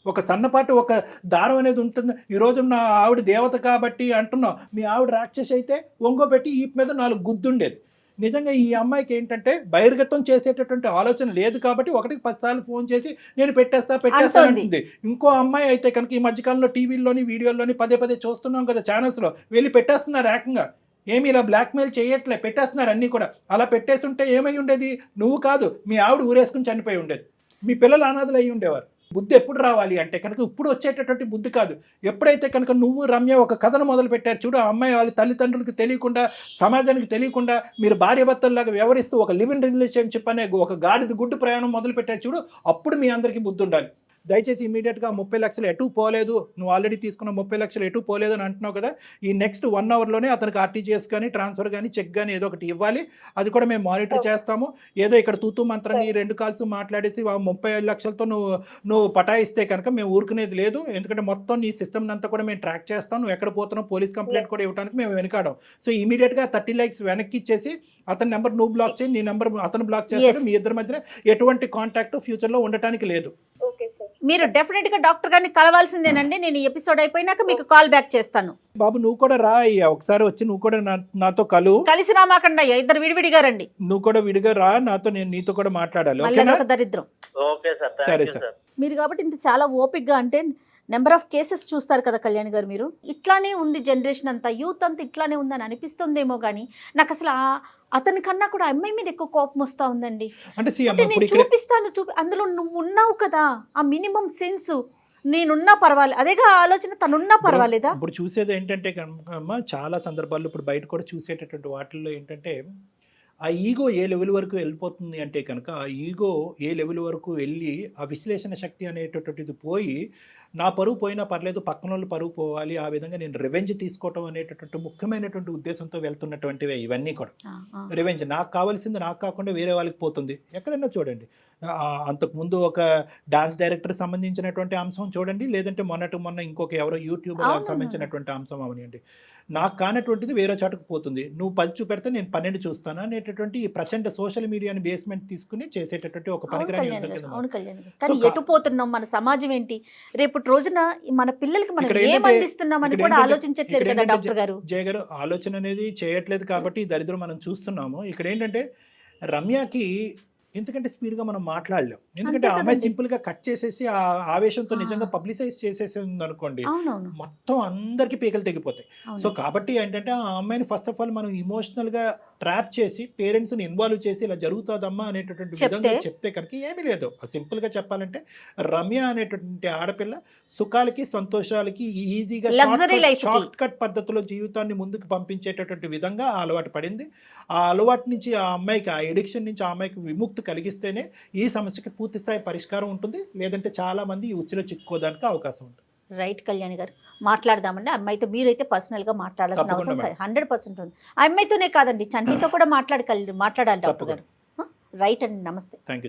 ఒక సన్నపాటి ఒక దారం అనేది ఉంటుంది. ఈరోజు నా ఆవిడ దేవత కాబట్టి అంటున్నావు, మీ ఆవిడ రాక్షసి అయితే ఒంగోబెట్టి ఈ మీద 4 గుద్దుండేది. నిజంగా ఈ అమ్మాయికి ఏంటంటే బహిర్గతం చేసేటటువంటి ఆలోచన లేదు కాబట్టి 1కి 10 సార్లు ఫోన్ చేసి నేను పెట్టేస్తా అంటుంది. ఇంకో అమ్మాయి అయితే కనుక ఈ మధ్యకాలంలో టీవీల్లోని వీడియోల్లోని పదే చూస్తున్నాం కదా, ఛానల్స్లో వెళ్ళి పెట్టేస్తున్నారు ఏకంగా. ఏమి ఇలా బ్లాక్మెయిల్ చేయట్లే, పెట్టేస్తున్నారు అన్నీ కూడా. అలా పెట్టేసి ఉంటే ఏమై ఉండేది? నువ్వు కాదు, మీ ఆవిడ ఊరేసుకుని చనిపోయి ఉండేది, మీ పిల్లలు అనాథలు అయ్యి ఉండేవారు. బుద్ధి ఎప్పుడు రావాలి అంటే కనుక ఇప్పుడు వచ్చేటటువంటి బుద్ధి కాదు. ఎప్పుడైతే కనుక నువ్వు రమ్య ఒక కథను మొదలు పెట్టారు చూడు, ఆ అమ్మాయి వాళ్ళ తల్లిదండ్రులకు తెలియకుండా, సమాజానికి తెలియకుండా మీరు భార్యాభర్తల్లాగా వ్యవహరిస్తూ ఒక లివింగ్ రిలేషన్షిప్ అనే ఒక గాడిద గుడ్డు ప్రయాణం మొదలు పెట్టారు చూడు, అప్పుడు మీ అందరికీ బుద్ధి ఉండాలి. దయచేసి ఇమీడియట్గా 30 లక్షలు ఎటు పోలేదు, నువ్వు ఆల్రెడీ తీసుకున్న 30 లక్షలు ఎటు పోలేదు అని అంటున్నావు కదా, ఈ నెక్స్ట్ 1 అవర్లోనే అతనికి ఆర్టీజీఎస్ కానీ ట్రాన్స్ఫర్ కానీ చెక్ కానీ ఏదో ఒకటి ఇవ్వాలి. అది కూడా మేము మానిటర్ చేస్తాము. ఏదో ఇక్కడ తూతూ మంత్రంగా ఈ 2 కాల్స్ మాట్లాడేసి 35 లక్షలతో నువ్వు పటాయిస్తే కనుక మేము ఊరుకునేది లేదు. ఎందుకంటే మొత్తం నీ సిస్టమ్ అంతా కూడా మేము ట్రాక్ చేస్తాం. నువ్వు ఎక్కడ పోతున్నావు పోలీస్ కంప్లైంట్ కూడా ఇవ్వడానికి మేము వెనకాడం. సో ఇమీడియట్గా 30 lakhs వెనక్కి ఇచ్చేసి అతని నెంబర్ నువ్వు బ్లాక్ చేయి, నీ నెంబర్ అతను బ్లాక్ చేస్తారు. మీ ఇద్దరి మధ్యన ఎటువంటి కాంటాక్ట్ ఫ్యూచర్లో ఉండటానికి లేదు. మీరు డెఫినెట్గా డాక్టర్ గారిని కలవాల్సిందేనండి. నేను ఈ ఎపిసోడ్ అయిపోయినాక మీకు కాల్ బ్యాక్ చేస్తాను. బాబు నువ్వు కూడా రా అయ్యా, ఒకసారి వచ్చి నువ్వు కూడా నాతో కలిసి రామాకండి అయ్యా, ఇద్దరు విడివిడిగా రండి. నువ్వు కూడా విడిగా రా, నేను నీతో కూడా మాట్లాడాలి. దరిద్రం. ఓకే సార్, సరే సార్. మీరు కాబట్టి ఇంత చాలా ఓపిక్గా అంటే నెంబర్ ఆఫ్ కేసెస్ చూస్తారు కదా కళ్యాణ్ గారు, మీరు ఇట్లానే ఉంది జనరేషన్ అంతా, యూత్ అంతా ఇట్లానే ఉందని అనిపిస్తుందేమో కానీ నాకు అసలు అతని కన్నా కూడా అమ్మాయి మీద ఎక్కువ కోపం వస్తూ ఉందండి. అంటే నేను చూపిస్తాను అందులో నువ్వు ఉన్నావు కదా, ఆ మినిమం సెన్స్ నేనున్నా పర్వాలేదు, అదేగా ఆలోచన తనున్నా పర్వాలేదా? ఇప్పుడు చూసేది ఏంటంటే చాలా సందర్భాల్లో ఇప్పుడు బయట కూడా చూసేటటువంటి వాటిల్లో ఏంటంటే ఆ ఈగో ఏ లెవెల్ వరకు వెళ్ళిపోతుంది అంటే కనుక ఆ ఈగో ఏ లెవెల్ వరకు వెళ్ళి ఆ విశ్లేషణ శక్తి అనేటటువంటిది పోయి నా పరువు పోయినా పర్లేదు పక్కన వాళ్ళు పరువు పోవాలి, ఆ విధంగా నేను రివెంజ్ తీసుకోవటం అనేటటువంటి ముఖ్యమైనటువంటి ఉద్దేశంతో వెళ్తున్నటువంటివే ఇవన్నీ కూడా. రివెంజ్ నాకు కావాల్సింది నాకు కాకుండా వేరే వాళ్ళకి పోతుంది. ఎక్కడైనా చూడండి, అంతకుముందు ఒక డాన్స్ డైరెక్టర్ సంబంధించినటువంటి అంశం చూడండి, లేదంటే మొన్న ఇంకొక ఎవరో యూట్యూబర్ సంబంధించినటువంటి అంశం అవనివ్వండి, నాకు కానటువంటిది వేరే చోటకు పోతుంది. నువ్వు 10 చూపెడితే నేను 12 చూస్తాను అనేటటువంటి ఈ ప్రచండ సోషల్ మీడియాని బేస్మెంట్ తీసుకుని చేసేటటువంటి ఒక పనికిరాని. ఎటు పోతున్నాం, మన సమాజం ఏంటి, రేపటి రోజున మన పిల్లలకి మనం ఏం అందిస్తున్నామని కూడా ఆలోచించట్లేదు కదా డాక్టర్ గారు. జయ గారు ఆలోచన అనేది చేయట్లేదు కాబట్టి దరిద్రం మనం చూస్తున్నాము. ఇక్కడ ఏంటంటే రమ్యకి ఎందుకంటే స్పీడ్గా మనం మాట్లాడలేం, ఎందుకంటే ఆ అమ్మాయి సింపుల్గా కట్ చేసేసి ఆ ఆవేశంతో నిజంగా పబ్లిసైజ్ చేసేసి అనుకోండి మొత్తం అందరికీ పీకలు తెగిపోతాయి. సో కాబట్టి ఏంటంటే ఆ అమ్మాయిని ఫస్ట్ ఆఫ్ ఆల్ మనం ఇమోషనల్గా ట్రాప్ చేసి పేరెంట్స్ని ఇన్వాల్వ్ చేసి ఇలా జరుగుతుందమ్మా అనేటటువంటి విధంగా చెప్తే కనుక ఏమీ లేదు. సింపుల్గా చెప్పాలంటే రమ్య అనేటటువంటి ఆడపిల్ల సుఖాలకి సంతోషాలకి ఈజీగా షార్ట్ కట్ పద్ధతిలో జీవితాన్ని ముందుకు పంపించేటటువంటి విధంగా ఆ అలవాటు పడింది. ఆ అలవాటు నుంచి ఆ అమ్మాయికి, ఆ ఎడిక్షన్ నుంచి ఆ అమ్మాయికి విముక్తి కలిగిస్తేనే ఈ సమస్యకి పూర్తి స్థాయి పరిష్కారం ఉంటుంది, లేదంటే చాలా మంది ఈ ఉచ్చులో చిక్కుకోవడానికి అవకాశం ఉంటుంది. రైట్ కళ్యాణ్ గారు, మాట్లాడదామండి. అమ్మాయితో మీరైతే పర్సనల్గా మాట్లాడాల్సిన అవసరం 100% ఉంది. ఆ అమ్మాయితోనే కాదండి, చంటితో కూడా మాట్లాడాలి డాక్టర్ గారు. రైట్ అండి, నమస్తే. Thank you.